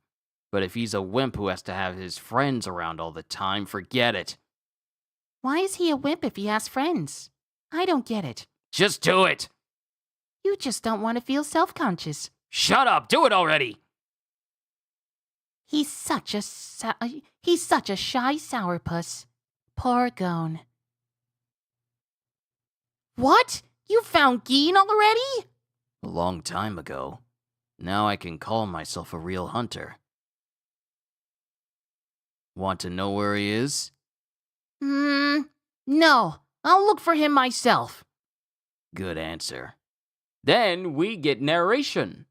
But if he's a wimp who has to have his friends around all the time, forget it. Why is he a wimp if he has friends? I don't get it. Just do it! You just don't want to feel self-conscious. Shut up! Do it already! He's such a shy sourpuss. Poor Gon. What? You found Geen already? A long time ago. Now I can call myself a real hunter. Want to know where he is? No. I'll look for him myself. Good answer. Then we get narration.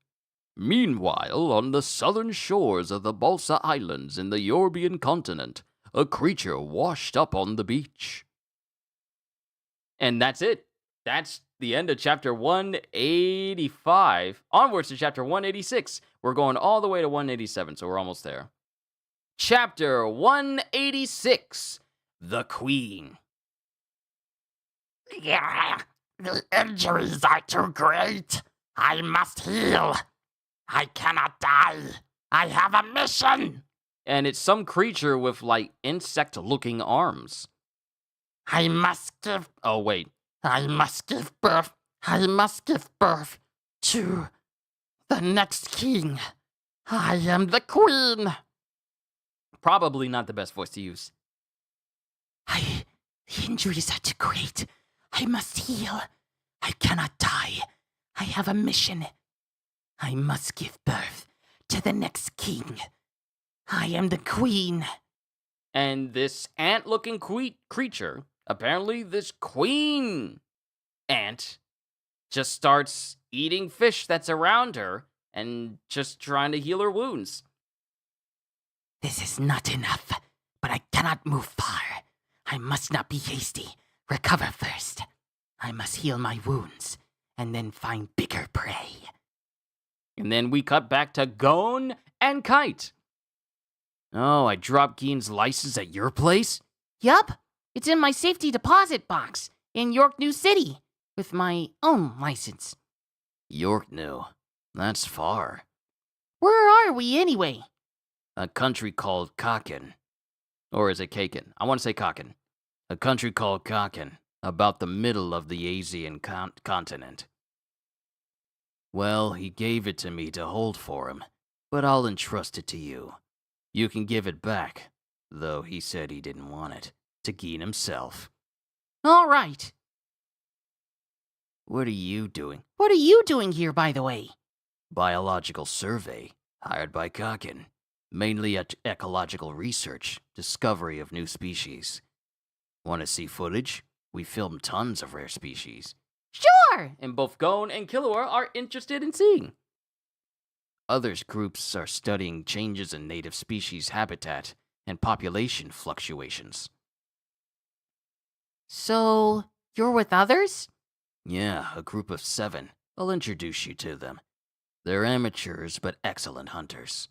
Meanwhile, on the southern shores of the Balsa Islands in the European continent, a creature washed up on the beach. And that's it. That's the end of chapter 185. Onwards to chapter 186. We're going all the way to 187, so we're almost there. Chapter 186. The Queen. Yeah, the injuries are too great. I must heal. I cannot die. I have a mission. And it's some creature with, like, insect-looking arms. I must give birth. I must give birth to the next king. I am the queen. Probably not the best voice to use. The injuries are too great. I must heal. I cannot die. I have a mission. I must give birth to the next king. I am the queen. And this ant-looking creature, apparently this queen ant, just starts eating fish that's around her and just trying to heal her wounds. This is not enough, but I cannot move far. I must not be hasty. Recover first. I must heal my wounds, and then find bigger prey. And then we cut back to Gon and Kite. Oh, I dropped Geen's license at your place? Yup, it's in my safety deposit box in York New City, with my own license. York New. That's far. Where are we anyway? A country called Kaken. Or is it Kaken? I want to say Kaken. A country called Kaken, about the middle of the Asian continent. Well, he gave it to me to hold for him, but I'll entrust it to you. You can give it back, though he said he didn't want it, to Geen himself. All right. What are you doing? What are you doing here, by the way? Biological survey, hired by Kaken. Mainly ecological research, discovery of new species. Want to see footage? We filmed tons of rare species. Sure! And both Gon and Killua are interested in seeing. Other groups are studying changes in native species habitat and population fluctuations. So, you're with others? Yeah, a group of 7. I'll introduce you to them. They're amateurs, but excellent hunters.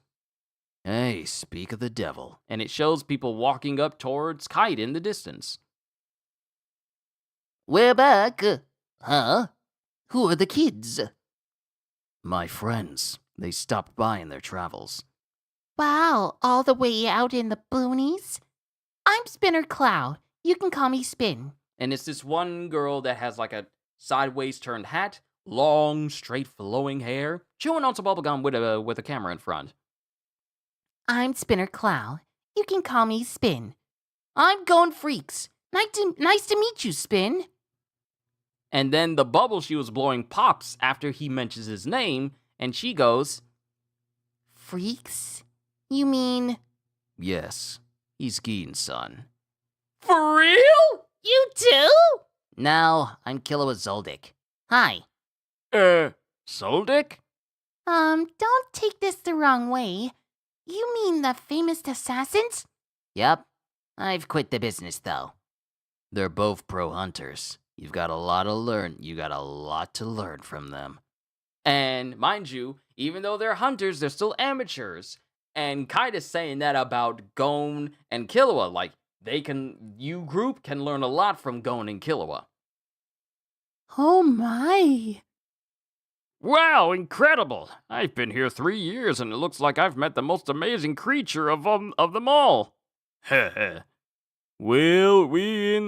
Hey, speak of the devil. And it shows people walking up towards Kite in the distance. We're back. Huh? Who are the kids? My friends. They stopped by in their travels. Wow, all the way out in the boonies? I'm Spinner Cloud. You can call me Spin. And it's this one girl that has like a sideways turned hat, long, straight, flowing hair, chewing on some bubblegum with a camera in front. I'm Spinner Cloud. You can call me Spin. I'm Gon Freaks. Nice to meet you, Spin. And then the bubble she was blowing pops after he mentions his name, and she goes, Freaks? You mean... Yes, he's Geen's son. For real? You too? No, I'm Killua Zoldyck. Hi. Soldic? Don't take this the wrong way. You mean the famous assassins? Yup. I've quit the business, though. They're both pro hunters. You got a lot to learn from them. And mind you, even though they're hunters, they're still amateurs. And Kite is saying that about Gon and Killua. Like, you group can learn a lot from Gon and Killua. Oh my. Wow, incredible! I've been here 3 years and it looks like I've met the most amazing creature of them all. Heh. Well, we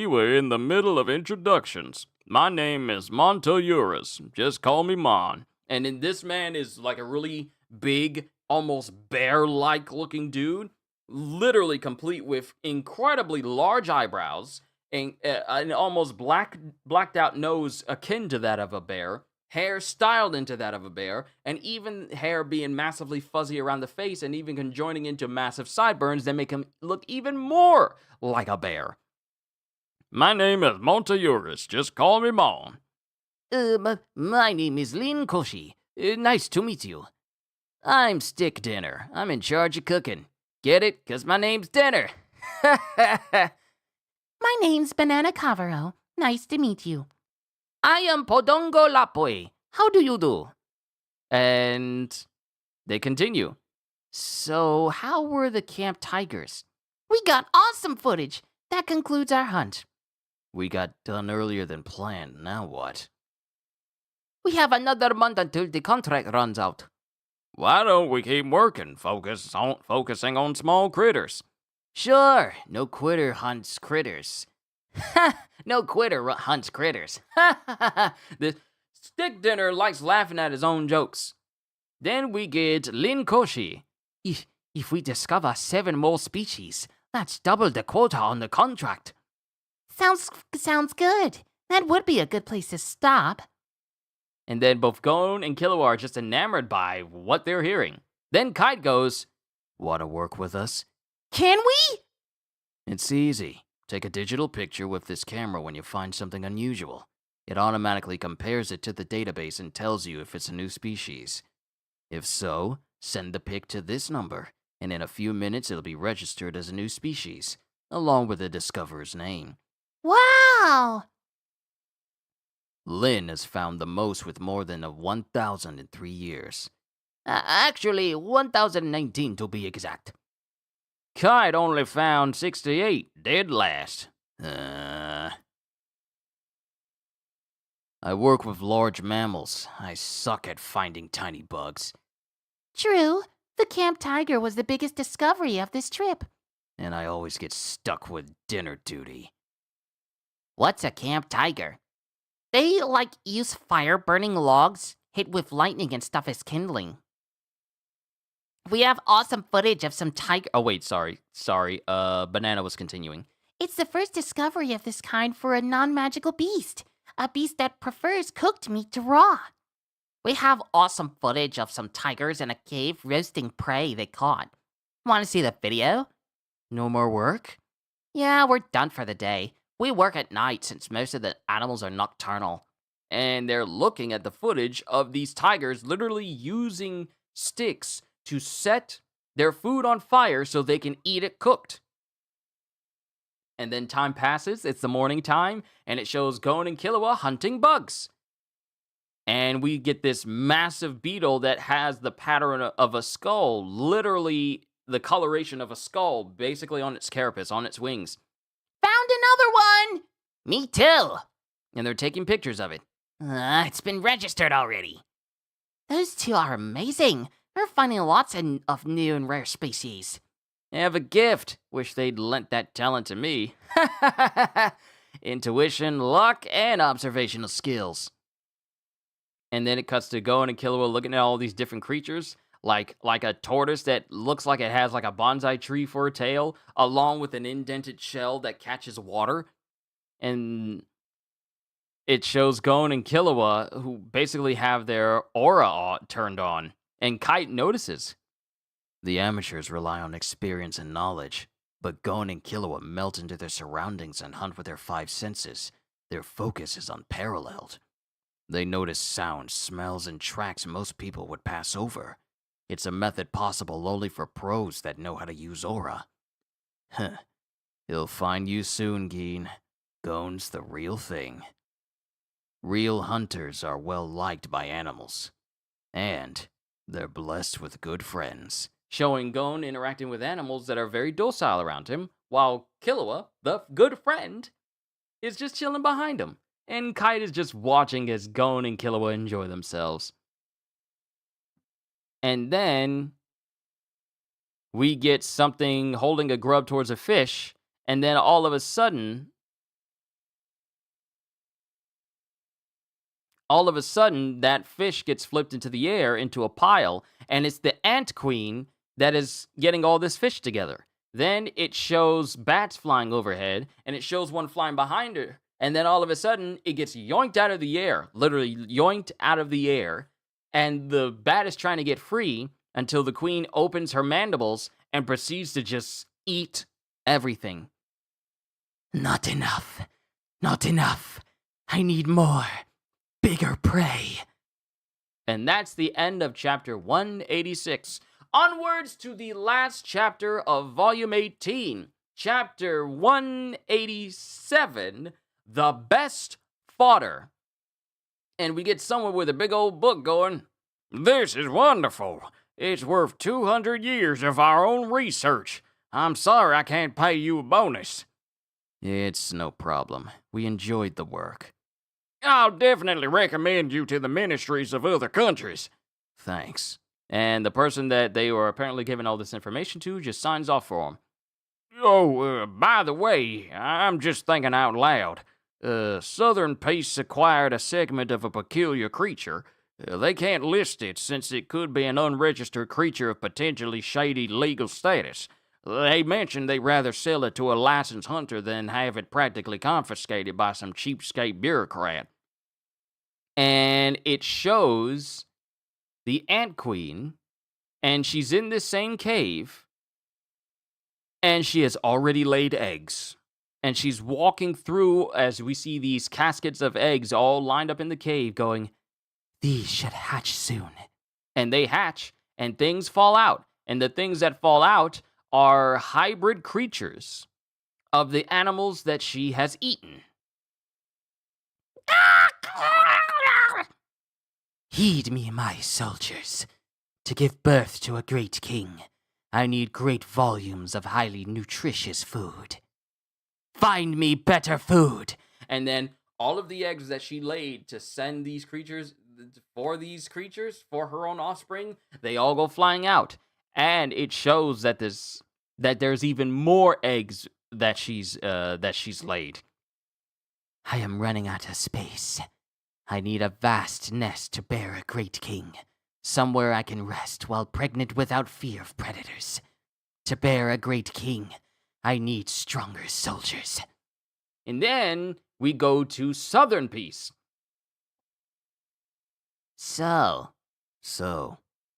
were in the middle of introductions. My name is Monteuras. Just call me Mon. And then this man is like a really big almost bear-like looking dude, literally complete with incredibly large eyebrows, and an almost blacked out nose akin to that of a bear, hair styled into that of a bear, and even hair being massively fuzzy around the face and even conjoining into massive sideburns that make him look even more like a bear. My name is Monteuris. Just call me Mon. My name is Lin Koshi. Nice to meet you. I'm Stick Dinner. I'm in charge of cooking. Get it? 'Cause my name's Dinner. My name's Banana Cavaro. Nice to meet you. I am Podongo Lapoi. How do you do? And they continue. So, how were the camp tigers? We got awesome footage. That concludes our hunt. We got done earlier than planned. Now what? We have another month until the contract runs out. Why don't we keep working, focusing on small critters? Sure, no quitter hunts critters. No quitter hunts critters. The Stick Dinner likes laughing at his own jokes. Then we get Lin Koshi. If we discover 7 more species, that's double the quota on the contract. Sounds good. That would be a good place to stop. And then both Gon and Killua are just enamored by what they're hearing. Then Kite goes, Want to work with us? Can we? It's easy. Take a digital picture with this camera when you find something unusual. It automatically compares it to the database and tells you if it's a new species. If so, send the pic to this number, and in a few minutes it'll be registered as a new species, along with the discoverer's name. Wow! Lin has found the most with more than 1,000 in 3 years. Actually, 1019 to be exact. Kite only found 68, dead last. I work with large mammals. I suck at finding tiny bugs. True. The camp tiger was the biggest discovery of this trip. And I always get stuck with dinner duty. What's a camp tiger? They, use fire-burning logs, hit with lightning and stuff as kindling. We have awesome footage of some tiger... Oh, wait, sorry. Banana was continuing. It's the first discovery of this kind for a non-magical beast. A beast that prefers cooked meat to raw. We have awesome footage of some tigers in a cave roasting prey they caught. Want to see the video? No more work? Yeah, we're done for the day. We work at night since most of the animals are nocturnal. And they're looking at the footage of these tigers literally using sticks to set their food on fire so they can eat it cooked. And then time passes, it's the morning time, and it shows Gon and Killua hunting bugs. And we get this massive beetle that has the pattern of a skull, literally the coloration of a skull, basically on its carapace, on its wings. Found another one! Me too. And they're taking pictures of it. It's been registered already. Those two are amazing. They're finding lots of new and rare species. I have a gift. Wish they'd lent that talent to me. Intuition, luck, and observational skills. And then it cuts to Gon and Killua looking at all these different creatures, like a tortoise that looks like it has like a bonsai tree for a tail, along with an indented shell that catches water. And it shows Gon and Killua, who basically have their aura turned on. And Kite notices. The amateurs rely on experience and knowledge, but Gon and Killua melt into their surroundings and hunt with their 5 senses. Their focus is unparalleled. They notice sounds, smells, and tracks most people would pass over. It's a method possible only for pros that know how to use aura. He'll find you soon, Geen. Gon's the real thing. Real hunters are well liked by animals. And they're blessed with good friends. Showing Gon interacting with animals that are very docile around him, while Killua, the good friend, is just chilling behind him. And Kite is just watching as Gon and Killua enjoy themselves. And then we get something holding a grub towards a fish, and then all of a sudden, all of a sudden that fish gets flipped into the air into a pile, and it's the ant queen that is getting all this fish together. Then it shows bats flying overhead, and it shows one flying behind her. And then all of a sudden, it gets yoinked out of the air, literally yoinked out of the air. And the bat is trying to get free until the queen opens her mandibles and proceeds to just eat everything. Not enough. Not enough. I need more. Bigger prey. And that's the end of chapter 186. Onwards to the last chapter of volume 18, chapter 187, The Best Fodder. And we get someone with a big old book going, This is wonderful. It's worth 200 years of our own research. I'm sorry I can't pay you a bonus. It's no problem. We enjoyed the work. I'll definitely recommend you to the ministries of other countries. Thanks. And the person that they were apparently giving all this information to just signs off for him. Oh, by the way, I'm just thinking out loud. Southern Peace acquired a segment of a peculiar creature. They can't list it since it could be an unregistered creature of potentially shady legal status. They mentioned they'd rather sell it to a licensed hunter than have it practically confiscated by some cheapskate bureaucrat. And it shows the Ant Queen, and she's in this same cave, and she has already laid eggs. And she's walking through as we see these caskets of eggs all lined up in the cave going, These should hatch soon. And they hatch, and things fall out. And the things that fall out are hybrid creatures of the animals that she has eaten. Heed me, my soldiers. To give birth to a great king, I need great volumes of highly nutritious food. Find me better food. And then all of the eggs that she laid to send these creatures, for her own offspring, they all go flying out. And it shows that there's even more eggs that she's laid. I am running out of space. I need a vast nest to bear a great king. Somewhere I can rest while pregnant without fear of predators. To bear a great king, I need stronger soldiers. And then we go to Southern Peace. So,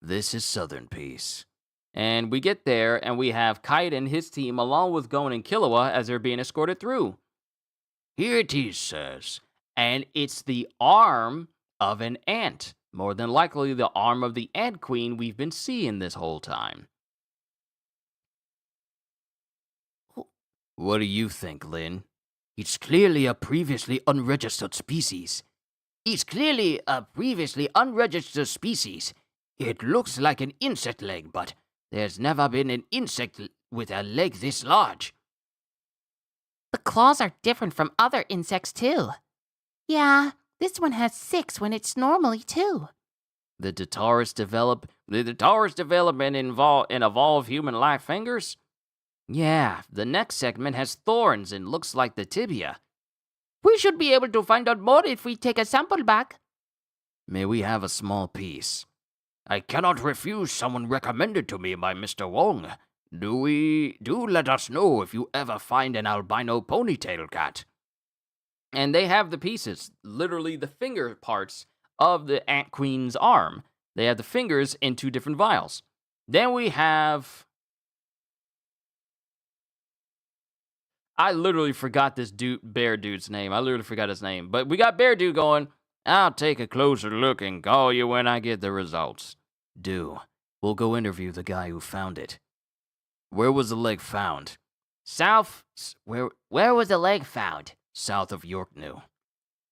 this is Southern Peace. And we get there, and we have Kite and his team, along with Gon and Killua, as they're being escorted through. Here it is, sirs. And it's the arm of an ant. More than likely the arm of the Ant Queen we've been seeing this whole time. What do you think, Lin? It's clearly a previously unregistered species. It looks like an insect leg, but there's never been an insect with a leg this large. The claws are different from other insects, too. Yeah, this one has 6 when it's normally 2. Did the Taurus develop and evolve human-like fingers? Yeah, the next segment has thorns and looks like the tibia. We should be able to find out more if we take a sample back. May we have a small piece? I cannot refuse someone recommended to me by Mr. Wong. Do let us know if you ever find an albino ponytail cat. And they have the pieces, literally the finger parts of the Ant Queen's arm. They have the fingers in 2 different vials. Then we have... I literally forgot this bear dude's name. I literally forgot his name. But we got Bear Dude going, I'll take a closer look and call you when I get the results. We'll go interview the guy who found it. Where was the leg found? Where was the leg found? South of Yorknew.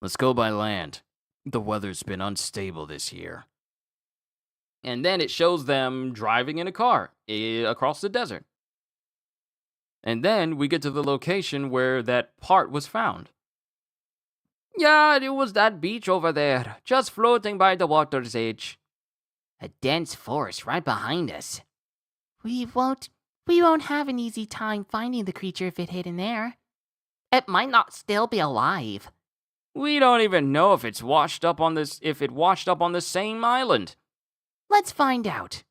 Let's go by land. The weather's been unstable this year. And then it shows them driving in a car across the desert. And then we get to the location where that part was found. Yeah, it was that beach over there, just floating by the water's edge. A dense forest right behind us. We won't have an easy time finding the creature if it hid in there. It might not still be alive. We don't even know if it washed up on the same island. Let's find out.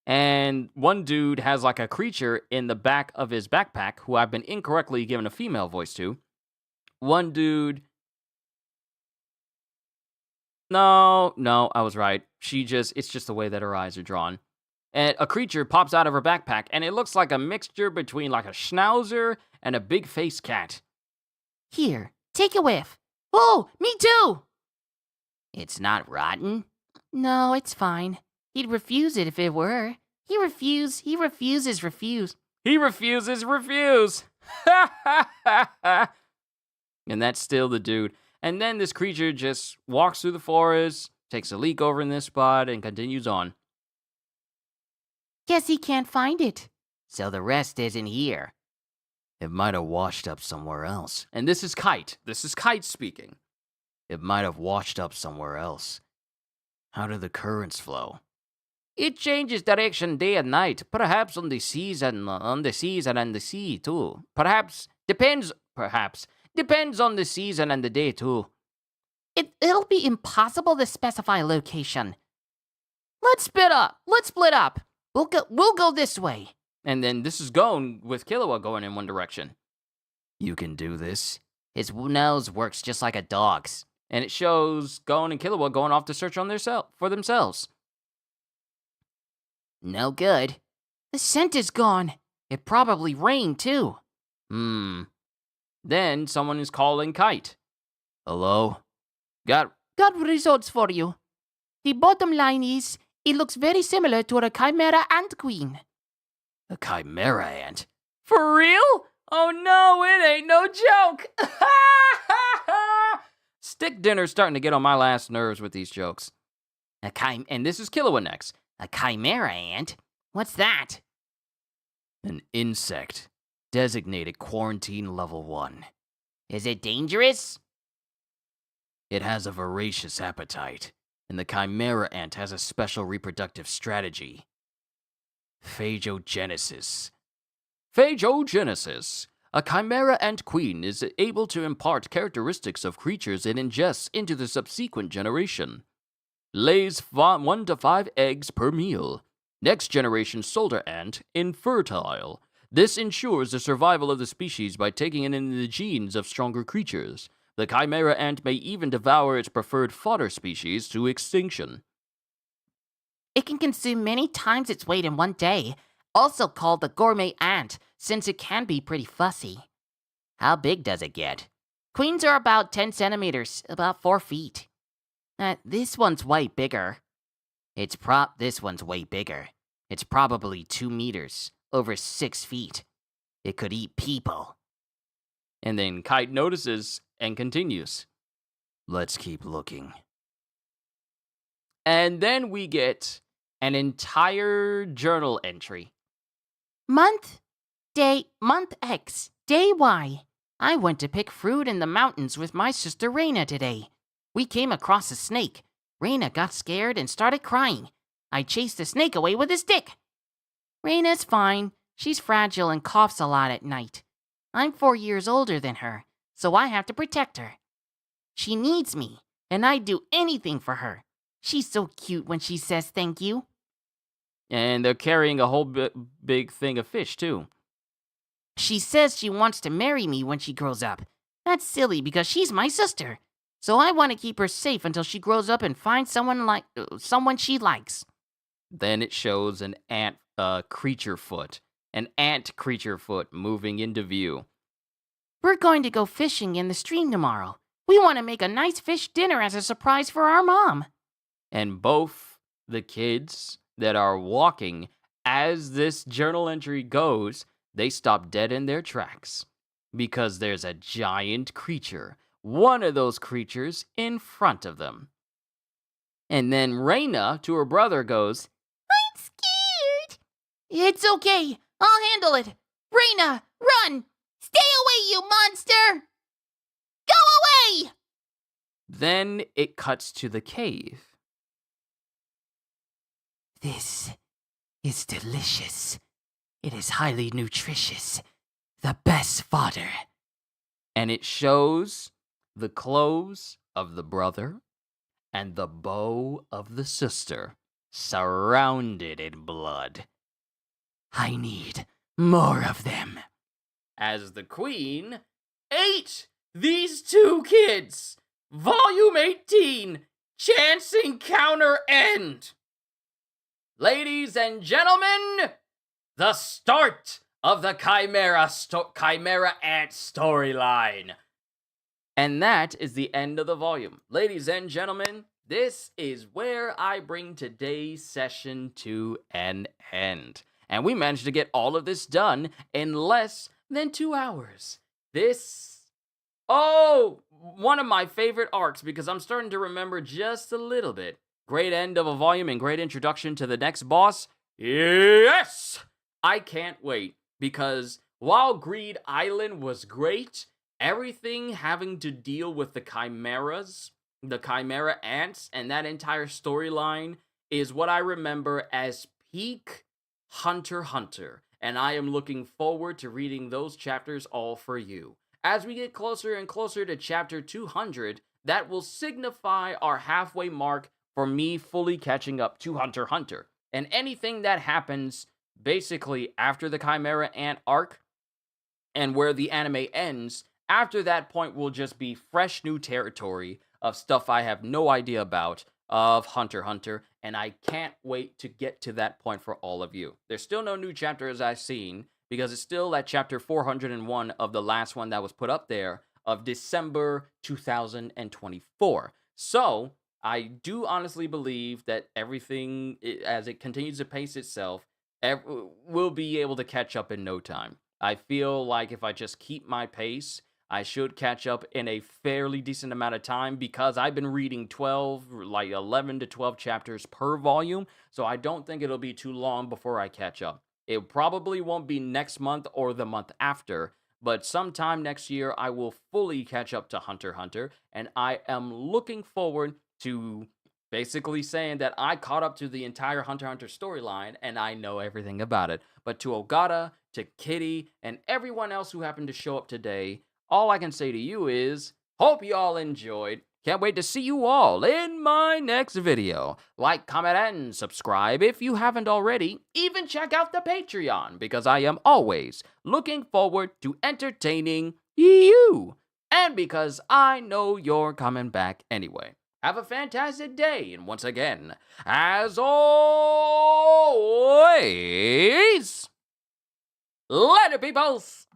And one dude has like a creature in the back of his backpack who I've been incorrectly given a female voice to. One dude. No, I was right. It's just the way that her eyes are drawn. And a creature pops out of her backpack, and it looks like a mixture between like a schnauzer and a big face cat. Here, take a whiff. Oh, me too! It's not rotten? No, it's fine. He'd refuse it if it were. He refuses. He refuses refuse. And that's still the dude. And then this creature just walks through the forest, takes a leak over in this spot, and continues on. Guess he can't find it. So the rest isn't here. It might have washed up somewhere else. And this is Kite. This is Kite speaking. It might have washed up somewhere else. How do the currents flow? It changes direction day and night, perhaps on the seas and on the sea too. Depends on the season and the day too. It'll be impossible to specify a location. Let's split up. We'll go this way. And then this is going with Killua going in one direction. You can do this? His nose works just like a dog's. And it shows Gon and Killua going off to search on for themselves. No good. The scent is gone. It probably rained too. Then someone is calling Kite. Hello? Got results for you. The bottom line is, it looks very similar to a chimera ant queen. A chimera ant? For real? Oh no, it ain't no joke. Stick dinner's starting to get on my last nerves with these jokes. And this is Killua next. A chimera ant? What's that? An insect. Designated quarantine level 1. Is it dangerous? It has a voracious appetite, and the chimera ant has a special reproductive strategy. Phagogenesis. A chimera ant queen is able to impart characteristics of creatures it ingests into the subsequent generation. Lays 1 to 5 eggs per meal. Next generation soldier ant, infertile. This ensures the survival of the species by taking in the genes of stronger creatures. The chimera ant may even devour its preferred fodder species to extinction. It can consume many times its weight in one day, also called the gourmet ant, since it can be pretty fussy. How big does it get? Queens are about 10 centimeters, about 4 feet. This one's way bigger. This one's way bigger. It's probably 2 meters, over 6 feet. It could eat people. And then Kite notices and continues. Let's keep looking. And then we get an entire journal entry. Month X, day Y. I went to pick fruit in the mountains with my sister Reina today. We came across a snake. Reina got scared and started crying. I chased the snake away with a stick. Reina's fine. She's fragile and coughs a lot at night. I'm 4 years older than her, so I have to protect her. She needs me, and I'd do anything for her. She's so cute when she says thank you. And they're carrying a whole big thing of fish, too. She says she wants to marry me when she grows up. That's silly because she's my sister. So I want to keep her safe until she grows up and finds someone she likes. Then it shows an ant creature foot moving into view. We're going to go fishing in the stream tomorrow. We want to make a nice fish dinner as a surprise for our mom. And both the kids that are walking as this journal entry goes, they stop dead in their tracks because there's a giant creature, one of those creatures, in front of them. And then Reina, to her brother, goes, I'm scared. It's okay. I'll handle it. Reina, run! Stay away, you monster! Go away! Then it cuts to the cave. This is delicious. It is highly nutritious. The best fodder. And it shows the clothes of the brother and the bow of the sister, surrounded in blood. I need more of them. As the queen ate these two kids. Volume 18, Chance Encounter End. Ladies and gentlemen, the start of the Chimera Ant storyline. And that is the end of the volume. Ladies and gentlemen, this is where I bring today's session to an end. And we managed to get all of this done in less than 2 hours. One of my favorite arcs, because I'm starting to remember just a little bit. Great end of a volume and great introduction to the next boss. Yes! I can't wait, because while Greed Island was great, everything having to deal with the chimeras, the chimera ants, and that entire storyline is what I remember as peak Hunter x Hunter, and I am looking forward to reading those chapters all for you. As we get closer and closer to chapter 200, that will signify our halfway mark for me fully catching up to Hunter x Hunter. And anything that happens basically after the Chimera Ant arc and where the anime ends, after that point will just be fresh new territory of stuff I have no idea about of Hunter x Hunter, and I can't wait to get to that point for all of you. There's still no new chapters I've seen, because it's still at chapter 401 of the last one that was put up there of December 2024. So, I do honestly believe that everything, as it continues to pace itself, will be able to catch up in no time. I feel like if I just keep my pace, I should catch up in a fairly decent amount of time, because I've been reading 11 to 12 chapters per volume, so I don't think it'll be too long before I catch up. It probably won't be next month or the month after, but sometime next year I will fully catch up to Hunter x Hunter, and I am looking forward to basically saying that I caught up to the entire Hunter x Hunter storyline and I know everything about it. But to Ogata, to Kitty, and everyone else who happened to show up today, all I can say to you is, hope you all enjoyed. Can't wait to see you all in my next video. Like, comment, and subscribe if you haven't already. Even check out the Patreon, because I am always looking forward to entertaining you. And because I know you're coming back anyway. Have a fantastic day, and once again, as always, later, peoples!